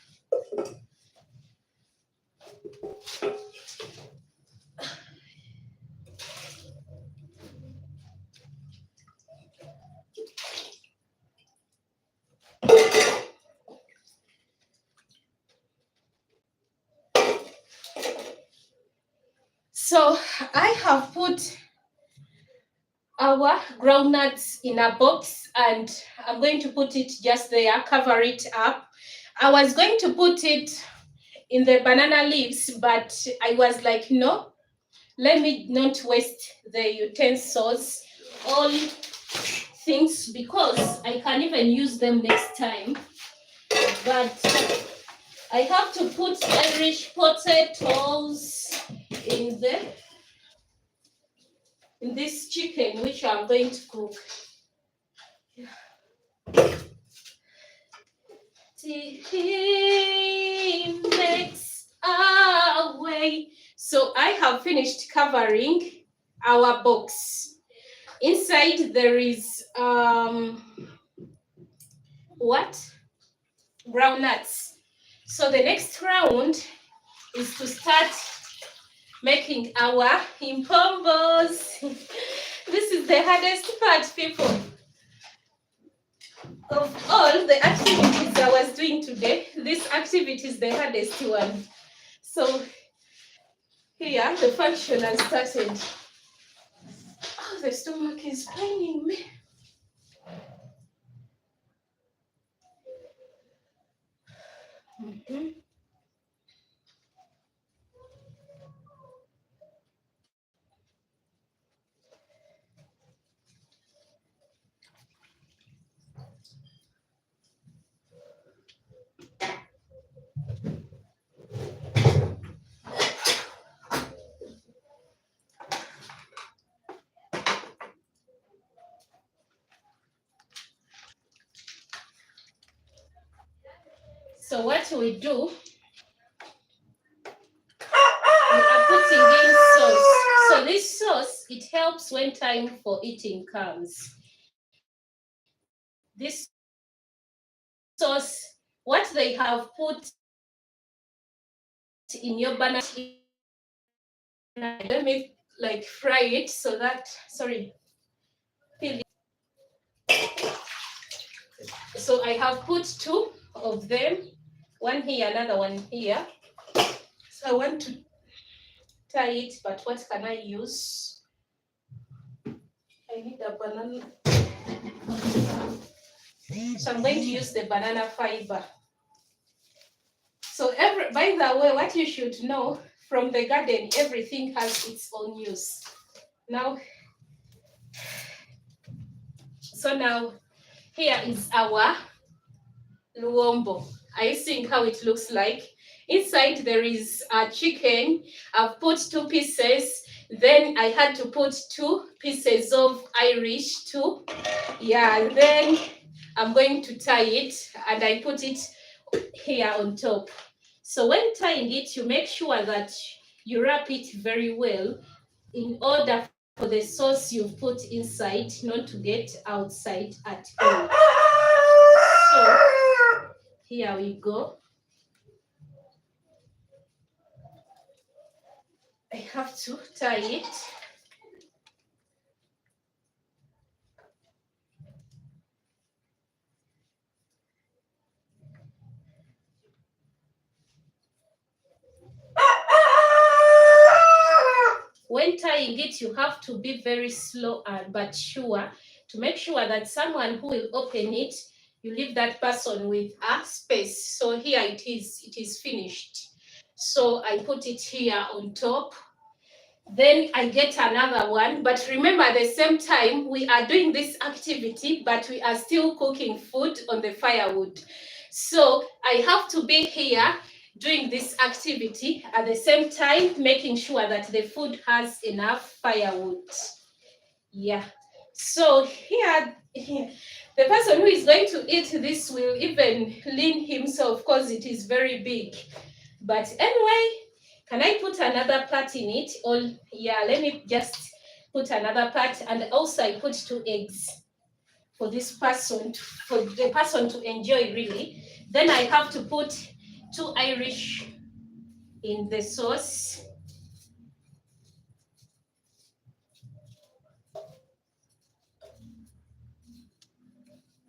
So I have put our groundnuts in a box and I'm going to put it just there, cover it up. I was going to put it in the banana leaves, but I was like, no, let me not waste the utensils, all things, because I can even use them next time. But I have to put Irish potatoes in this chicken, which I'm going to cook. He makes a way. So I have finished covering our box. Inside there is groundnuts. So the next round is to start making our impombos. This is the hardest part, people. Of all the activities I was doing today, this activity is the hardest one. So here the function has started. Oh, the stomach is paining me. Mm-hmm. So what we do, we are putting in sauce. So this sauce, it helps when time for eating comes. This sauce, what they have put in your banana, let me like fry it so that, sorry, so I have put 2 of them, one here, another one here. So I want to tie it, but what can I use? I need a banana. So I'm going to use the banana fiber. So by the way, what you should know, from the garden, everything has its own use. Now, so now here is our luombo. Are you seeing how it looks like? Inside there is a chicken. I've put 2 pieces. Then I had to put 2 pieces of Irish too. Yeah, then I'm going to tie it and I put it here on top. So when tying it, you make sure that you wrap it very well in order for the sauce you've put inside not to get outside at all. So here we go. I have to tie it. when tying it, you have to be very slow but sure to make sure that someone who will open it, you leave that person with a space. So here it is finished. So I put it here on top. Then I get another one. But remember, at the same time, we are doing this activity, but we are still cooking food on the firewood. So I have to be here doing this activity at the same time, making sure that the food has enough firewood. Yeah. So here, the person who is going to eat this will even lean himself because it is very big. But anyway, can I put another part in it? Or yeah, let me just put another part, and also I put 2 eggs for this person, for the person to enjoy really. Then I have to put 2 Irish in the sauce.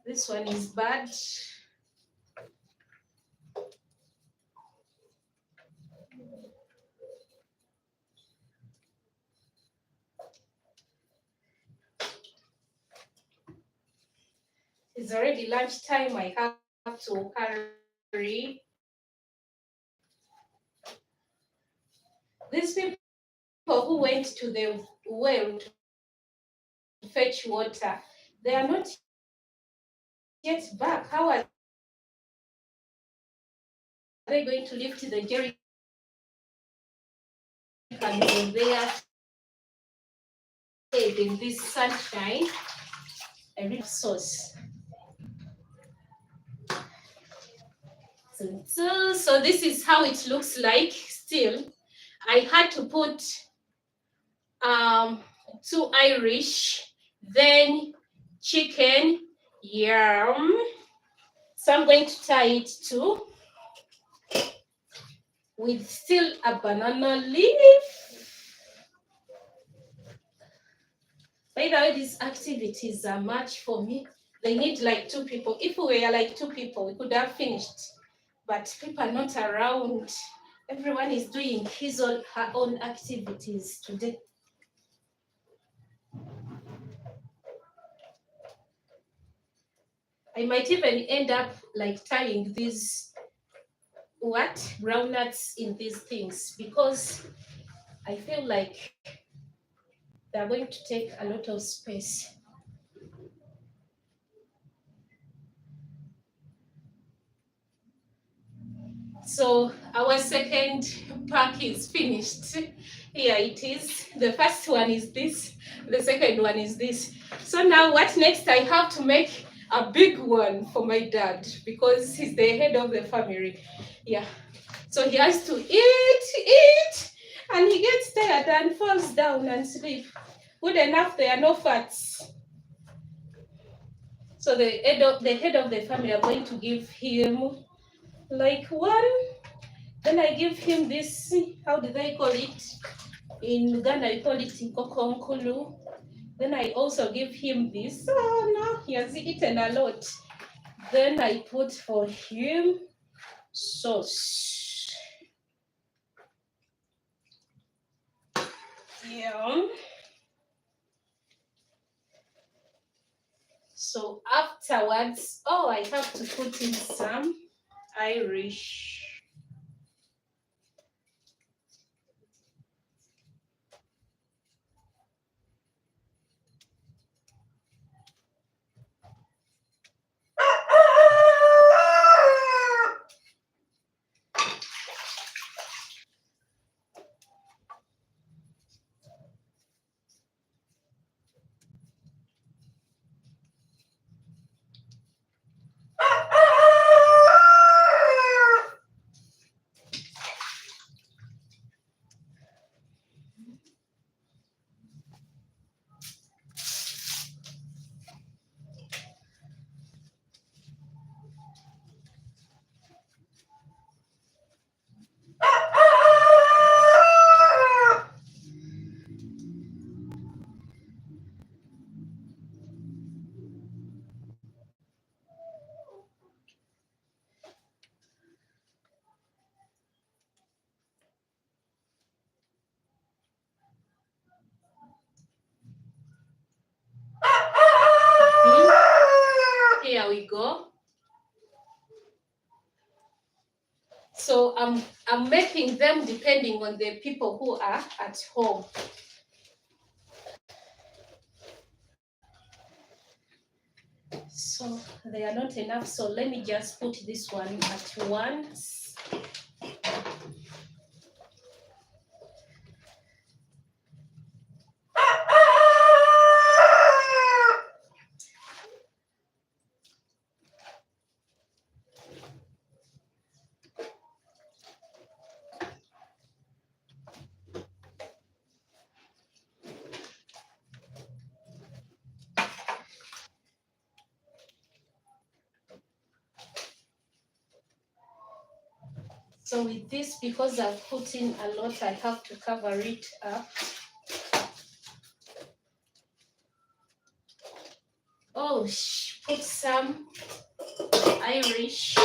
This one is bad. It's already lunchtime. I have to hurry. These people who went to the well to fetch water, they are not yet back. How are they going to lift the jerry can go there in this sunshine? I read sauce. So this is how it looks like. Still, I had to put 2 Irish, then chicken, yum. So I'm going to tie it too with still a banana leaf. By the way, these activities are much for me. They need like 2 people. If we were like 2 people, we could have finished. But people are not around. Everyone is doing his or her own activities today. I might even end up like tying these groundnuts in these things, because I feel like they're going to take a lot of space. So our second pack is finished. Here it is. The first one is this. The second one is this. So now what next? I have to make a big one for my dad, because he's the head of the family. Yeah. So he has to eat, and he gets tired and falls down and sleep. Good enough, there are no fats. So the head of the family are going to give him like one. Then I give him this, how do they call it? In Uganda, we call it nkokonkulu. Then I also give him this. Oh no, he has eaten a lot. Then I put for him sauce. Yeah. So afterwards, I have to put in some Irish. So I'm making them depending on the people who are at home. So they are not enough. So let me just put this one at once. So with this, because I've put in a lot, I have to cover it up. Oh, put some Irish.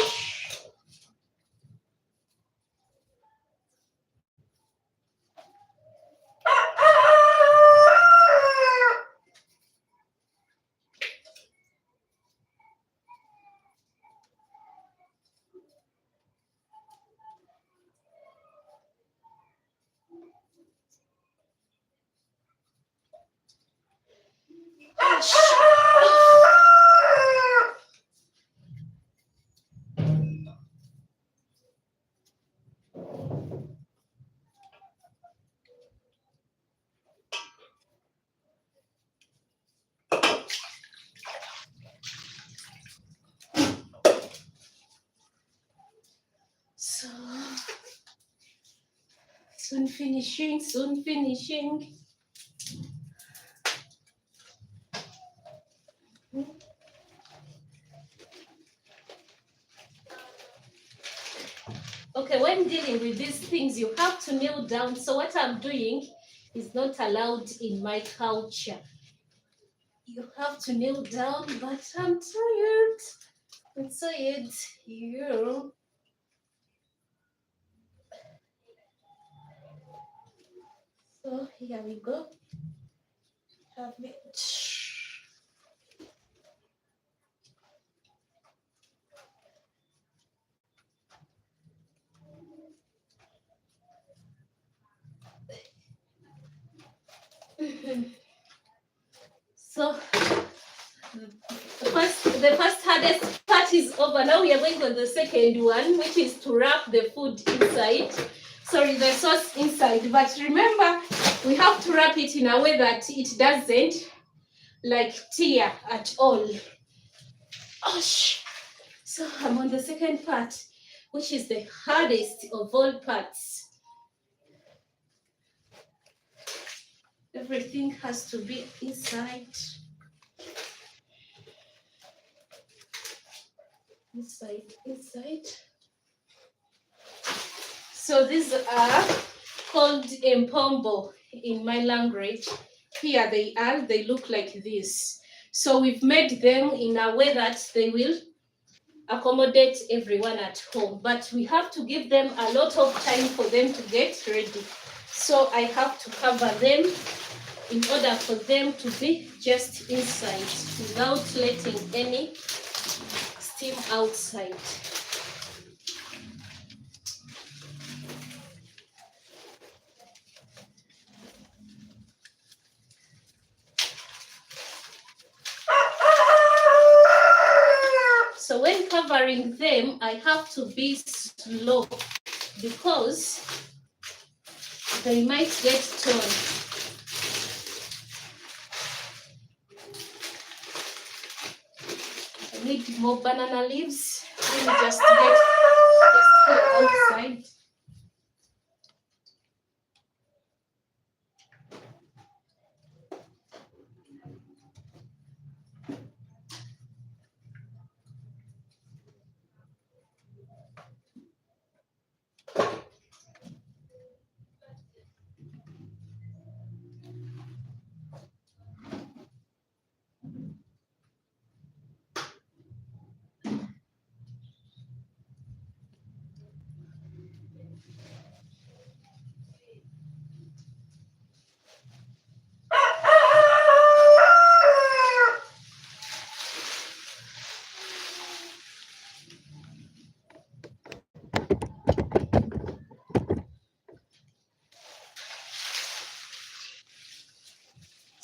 So soon finishing, soon finishing. Okay, when dealing with these things, you have to kneel down. So what I'm doing is not allowed in my culture. You have to kneel down, but I'm tired. I'm tired. You. So here we go. Have it. So the first hardest part is over. Now we are going on the second one, which is to wrap the food inside. Sorry, the sauce inside. But remember, we have to wrap it in a way that it doesn't like tear at all. Oh, so I'm on the second part, which is the hardest of all parts. Everything has to be inside. Inside. So these are called empombo in my language. Here they are, they look like this. So we've made them in a way that they will accommodate everyone at home, but we have to give them a lot of time for them to get ready. So I have to cover them in order for them to be just inside without letting any steam outside. So when covering them, I have to be slow because they might get torn. I need more banana leaves. Let me just get outside.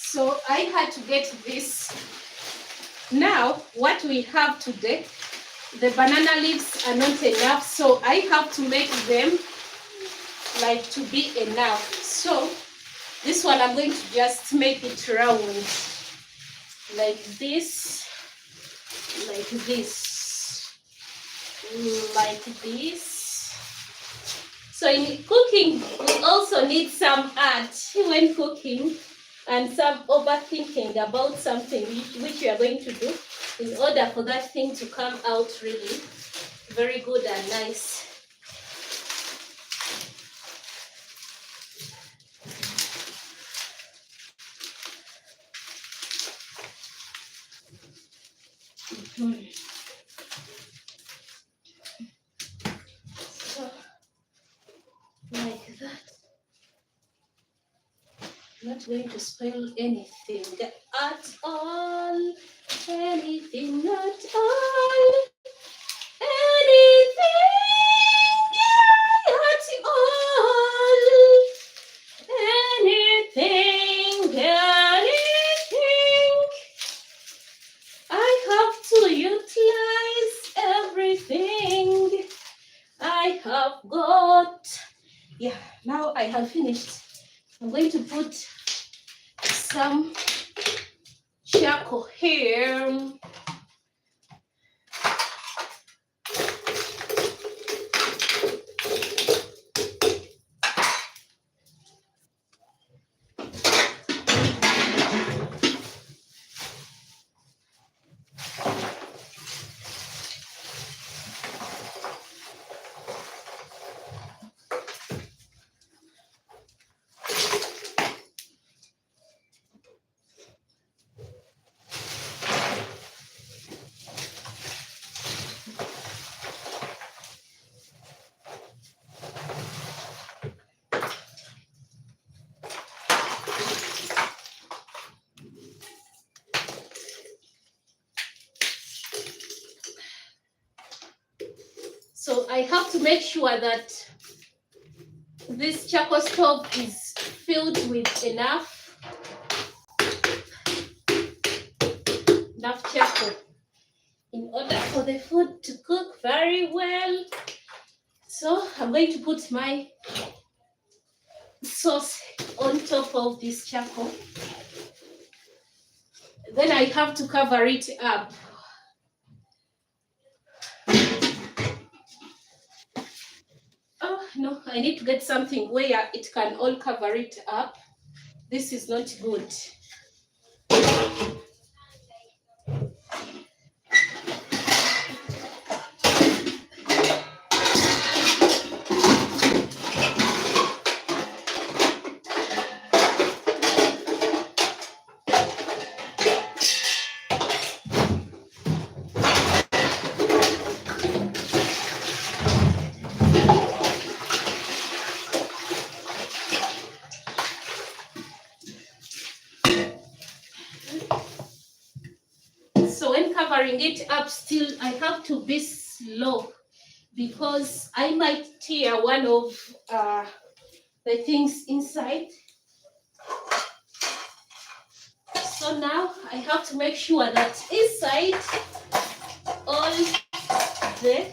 So I had to get this. Now, what we have today, the banana leaves are not enough, so I have to make them like to be enough. So this one I'm going to just make it round like this, like this, like this. So in cooking, we also need some art when cooking and some overthinking about something which you are going to do in order for that thing to come out really very good and nice. So, like that. I'm not going to spoil anything at all. Anything at all. Anything at all. Anything, anything. I have to utilize everything I have got. Yeah, now I have finished. I'm going to put some charcoal here. So I have to make sure that this charcoal stove is filled with enough charcoal in order for the food to cook very well. So I'm going to put my sauce on top of this charcoal. Then I have to cover it up. Oh no, I need to get something where it can all cover it up. This is not good. So when covering it up still, I have to be slow because I might tear one of the things inside. So now I have to make sure that inside all the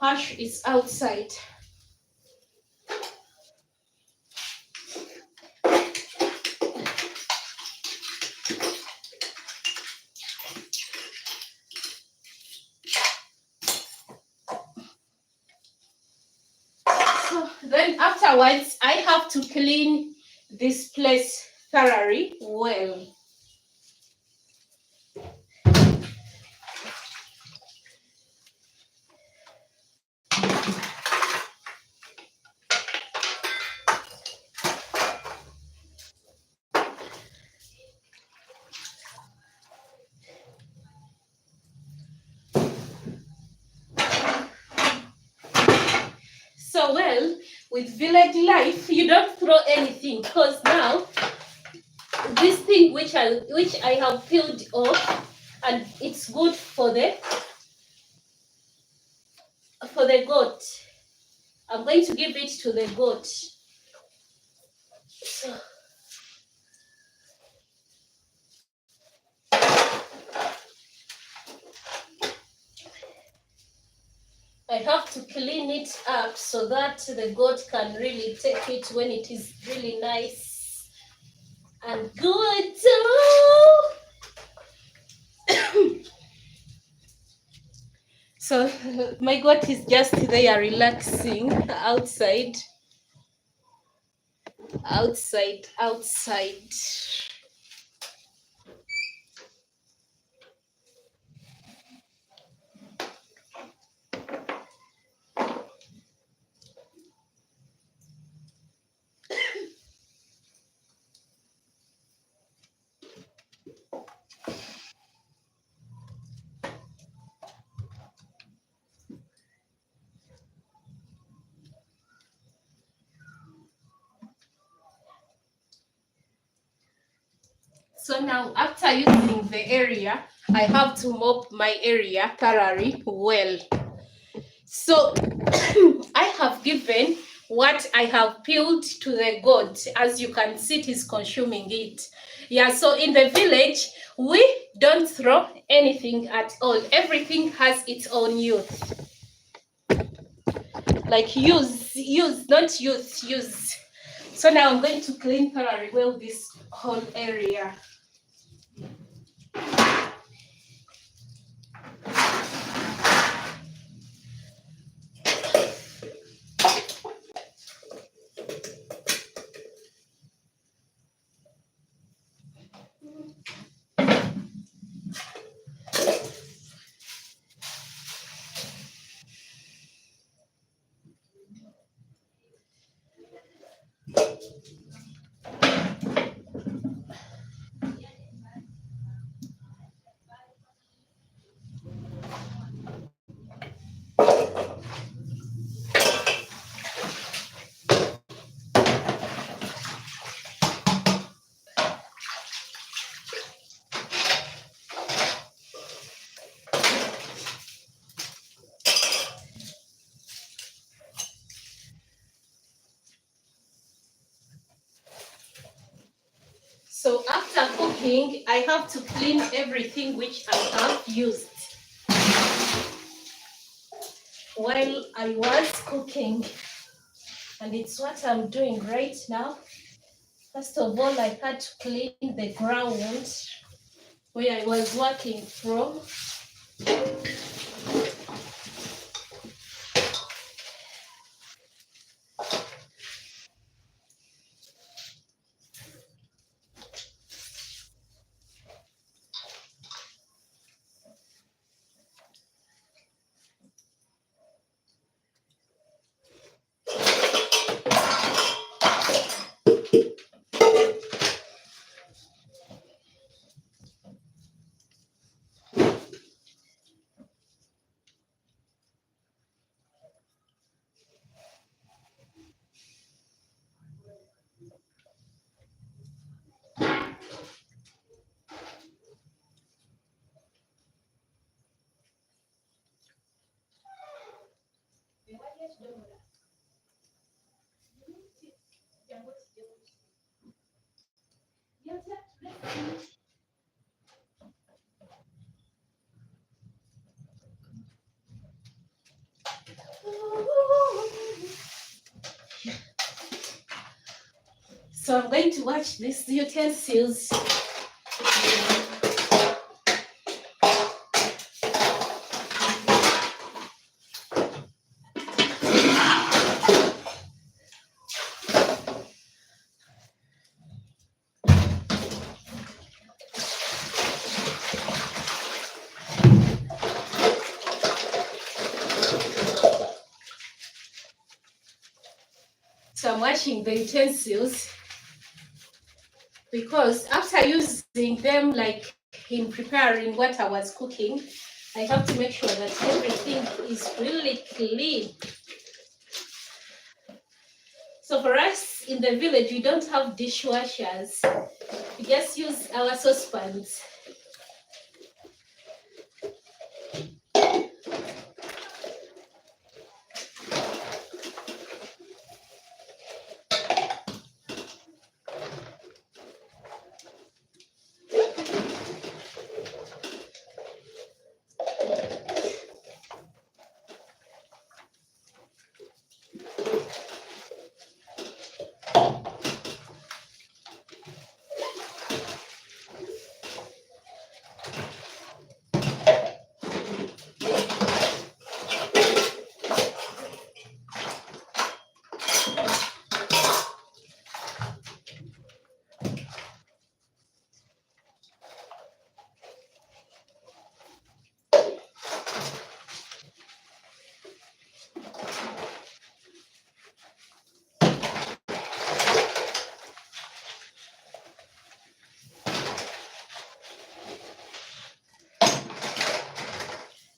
hash is outside. So then afterwards, I have to clean this place thoroughly well. So well, with village life, you don't throw anything because now this thing which I have peeled off, and it's good for the goat. I'm going to give it to the goat. So I have to clean it up so that the goat can really take it when it is really nice and good. So my goat is just there relaxing outside. So now after using the area, I have to mop my area thoroughly well. So I have given what I have peeled to the goat. As you can see, it is consuming it. Yeah, so in the village, we don't throw anything at all. Everything has its own use. Like use, not use. So now I'm going to clean thoroughly well this whole area. So after cooking, I have to clean everything which I have used while I was cooking. And it's what I'm doing right now. First of all, I had to clean the ground where I was working from. So I'm going to wash these utensils. So I'm washing the utensils because after using them, like in preparing what I was cooking, I have to make sure that everything is really clean. So for us in the village, we don't have dishwashers. We just use our saucepans.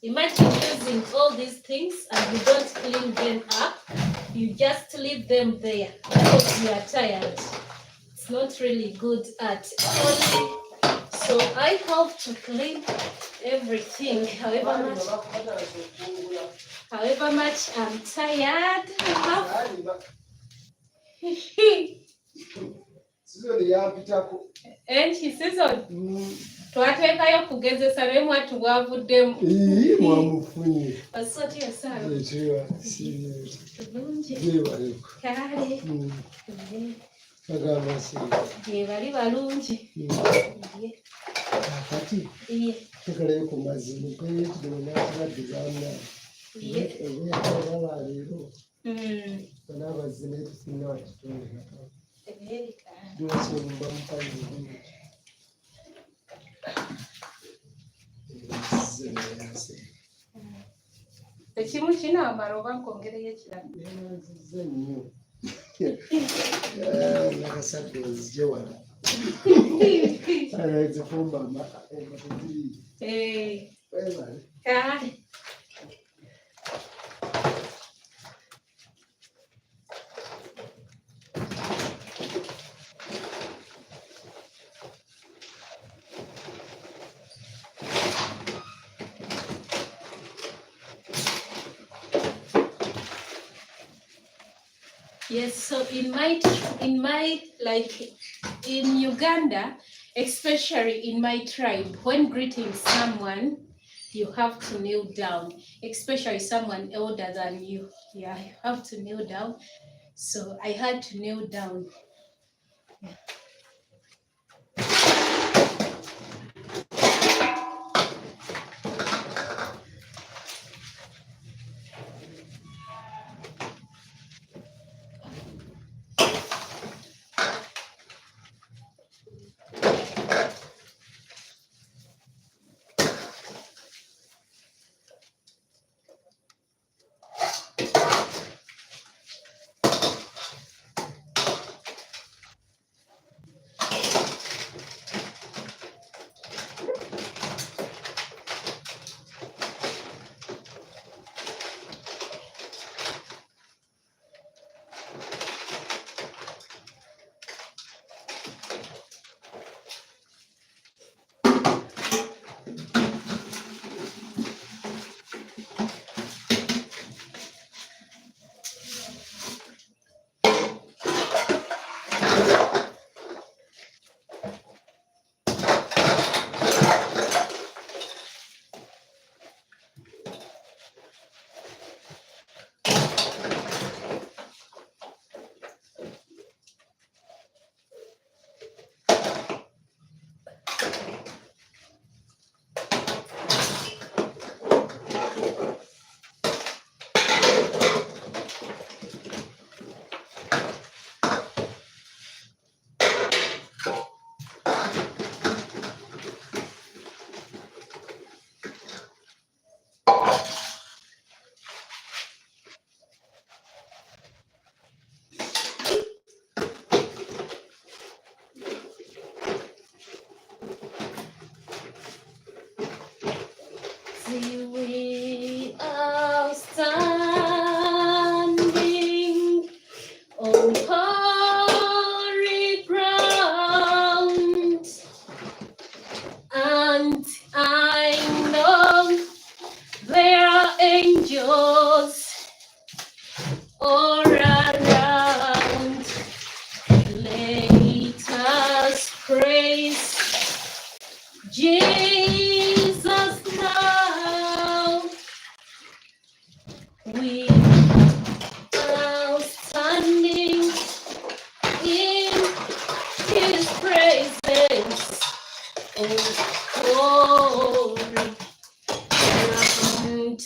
Imagine using all these things and you don't clean them up. You just leave them there because you are tired. It's not really good at all. So I have to clean everything, however much I'm tired. And she says twateekayo kugezesa naye mwatu bwavuddemu mwamufunye asoti yasala kale agamba ye bali balungi kati tekalayo ku mazima kwekidonaatibadde baana oba leero banabazina etusinga wakitonde dwasomba mukazi ekimu kinaamala oba nkwongereyo ekirala nziza nnyo nakasadde ozije wala zifumba kale. Yes, so in Uganda, especially in my tribe, when greeting someone, you have to kneel down, especially someone older than you. Yeah, you have to kneel down. So I had to kneel down. Yeah. We are standing on holy ground, and I know there are angels all around. Let us praise Jesus now. We are standing in His presence. Oh, glory ground.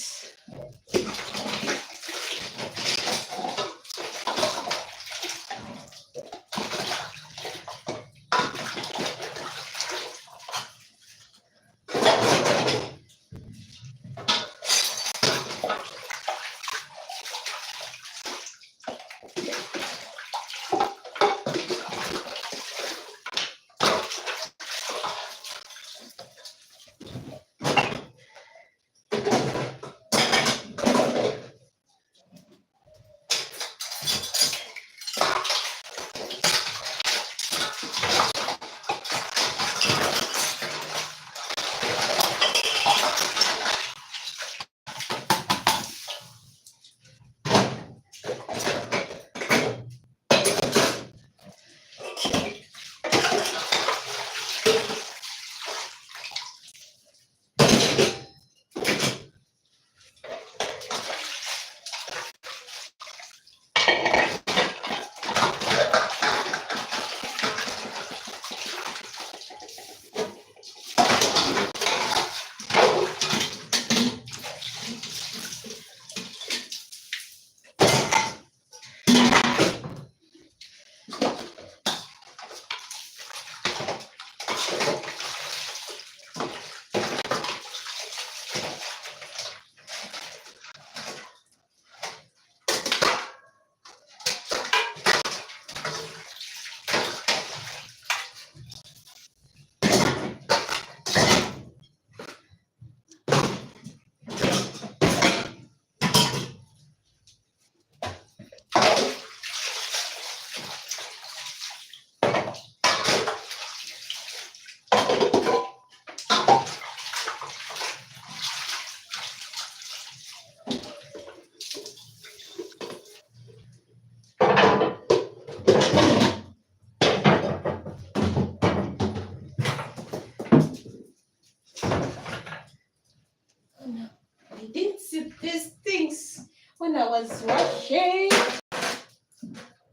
I was washing.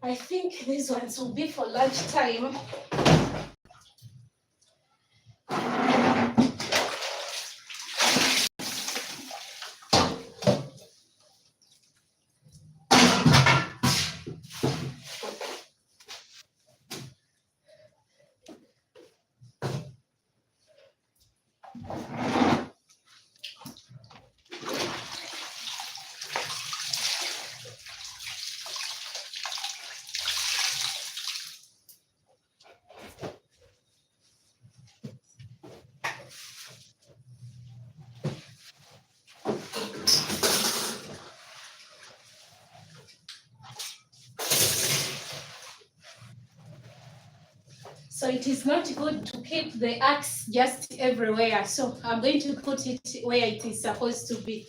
I think these ones will be for lunchtime. So it is not good to keep the axe just everywhere. So I'm going to put it where it is supposed to be.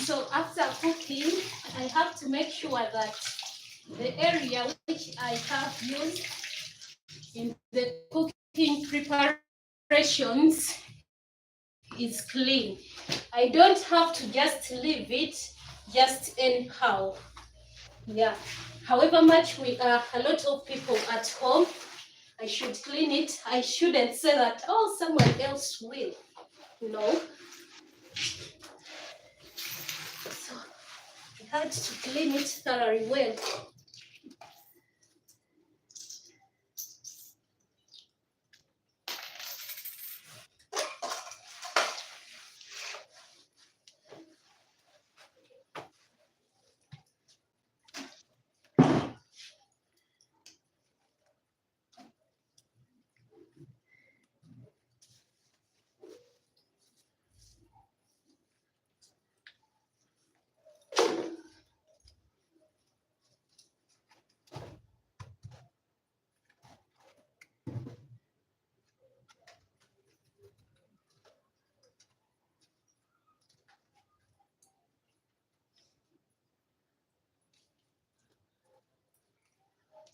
So after cooking, I have to make sure that the area which I have used in the cooking preparations is clean. I don't have to just leave it just anyhow. Yeah. However much we are a lot of people at home, I should clean it. I shouldn't say that, oh, someone else will. No. So I had to clean it thoroughly well.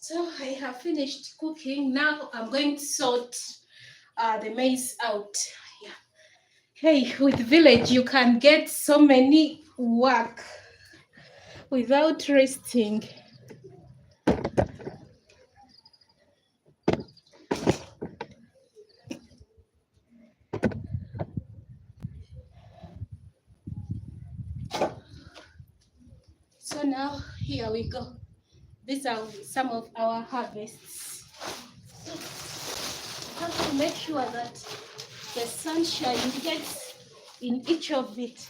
So I have finished cooking. Now I'm going to sort the maize out. Yeah. Hey, with village you can get so many work without resting. So now here we go. These are some of our harvests. So have to make sure that the sunshine gets in each of it.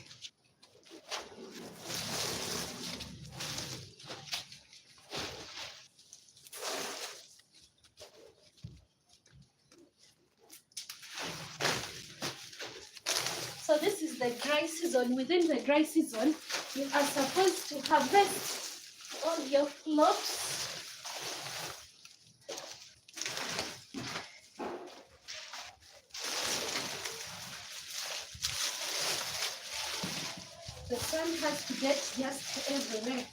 So this is the dry season. Within the dry season, you are supposed to harvest all your crops. The sun has to get just everywhere.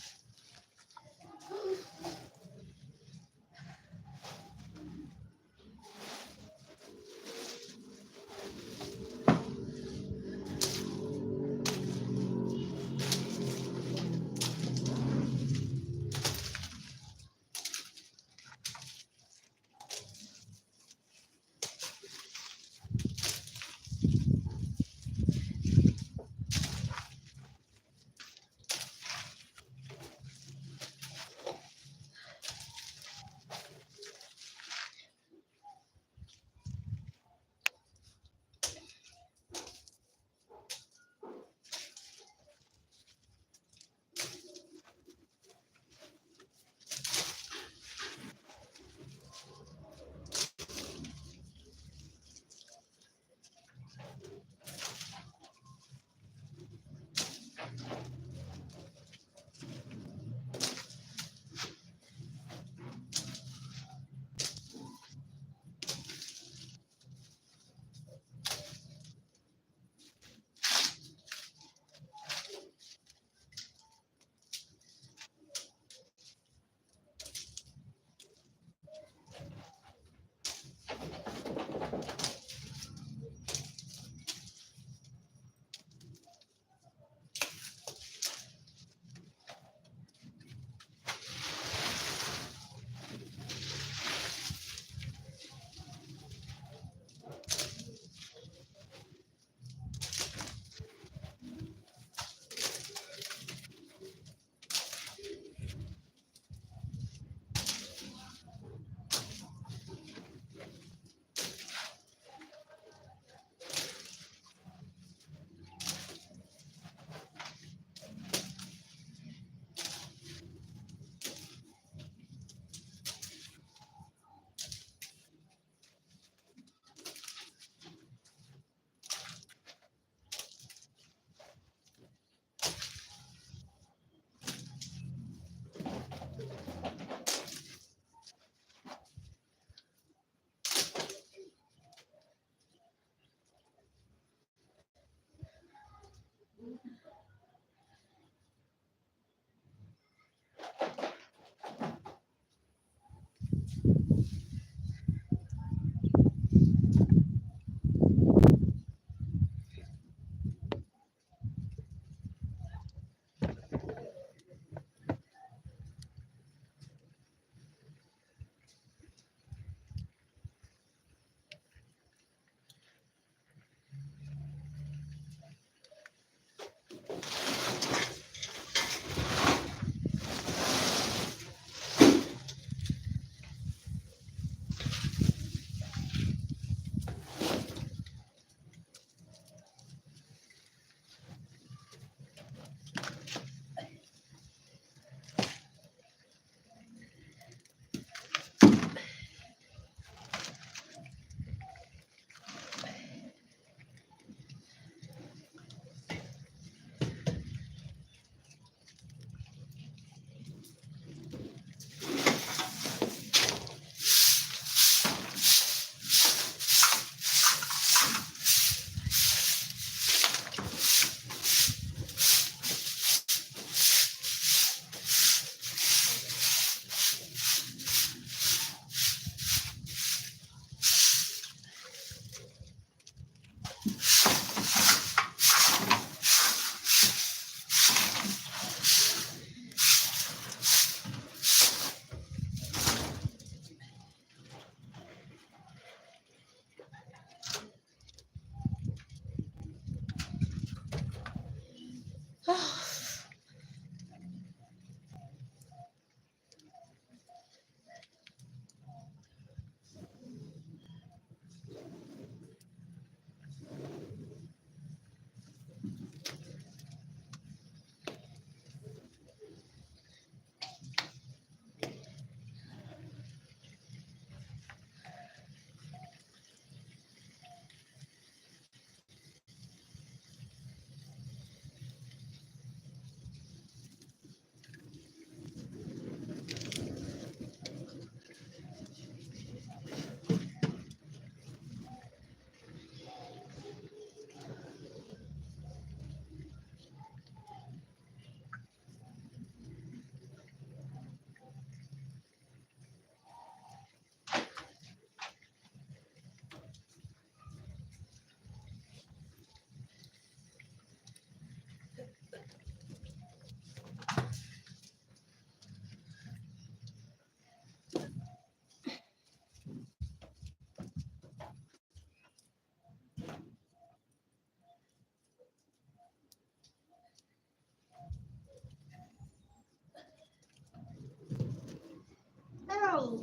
Oh,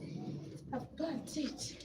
I've got it.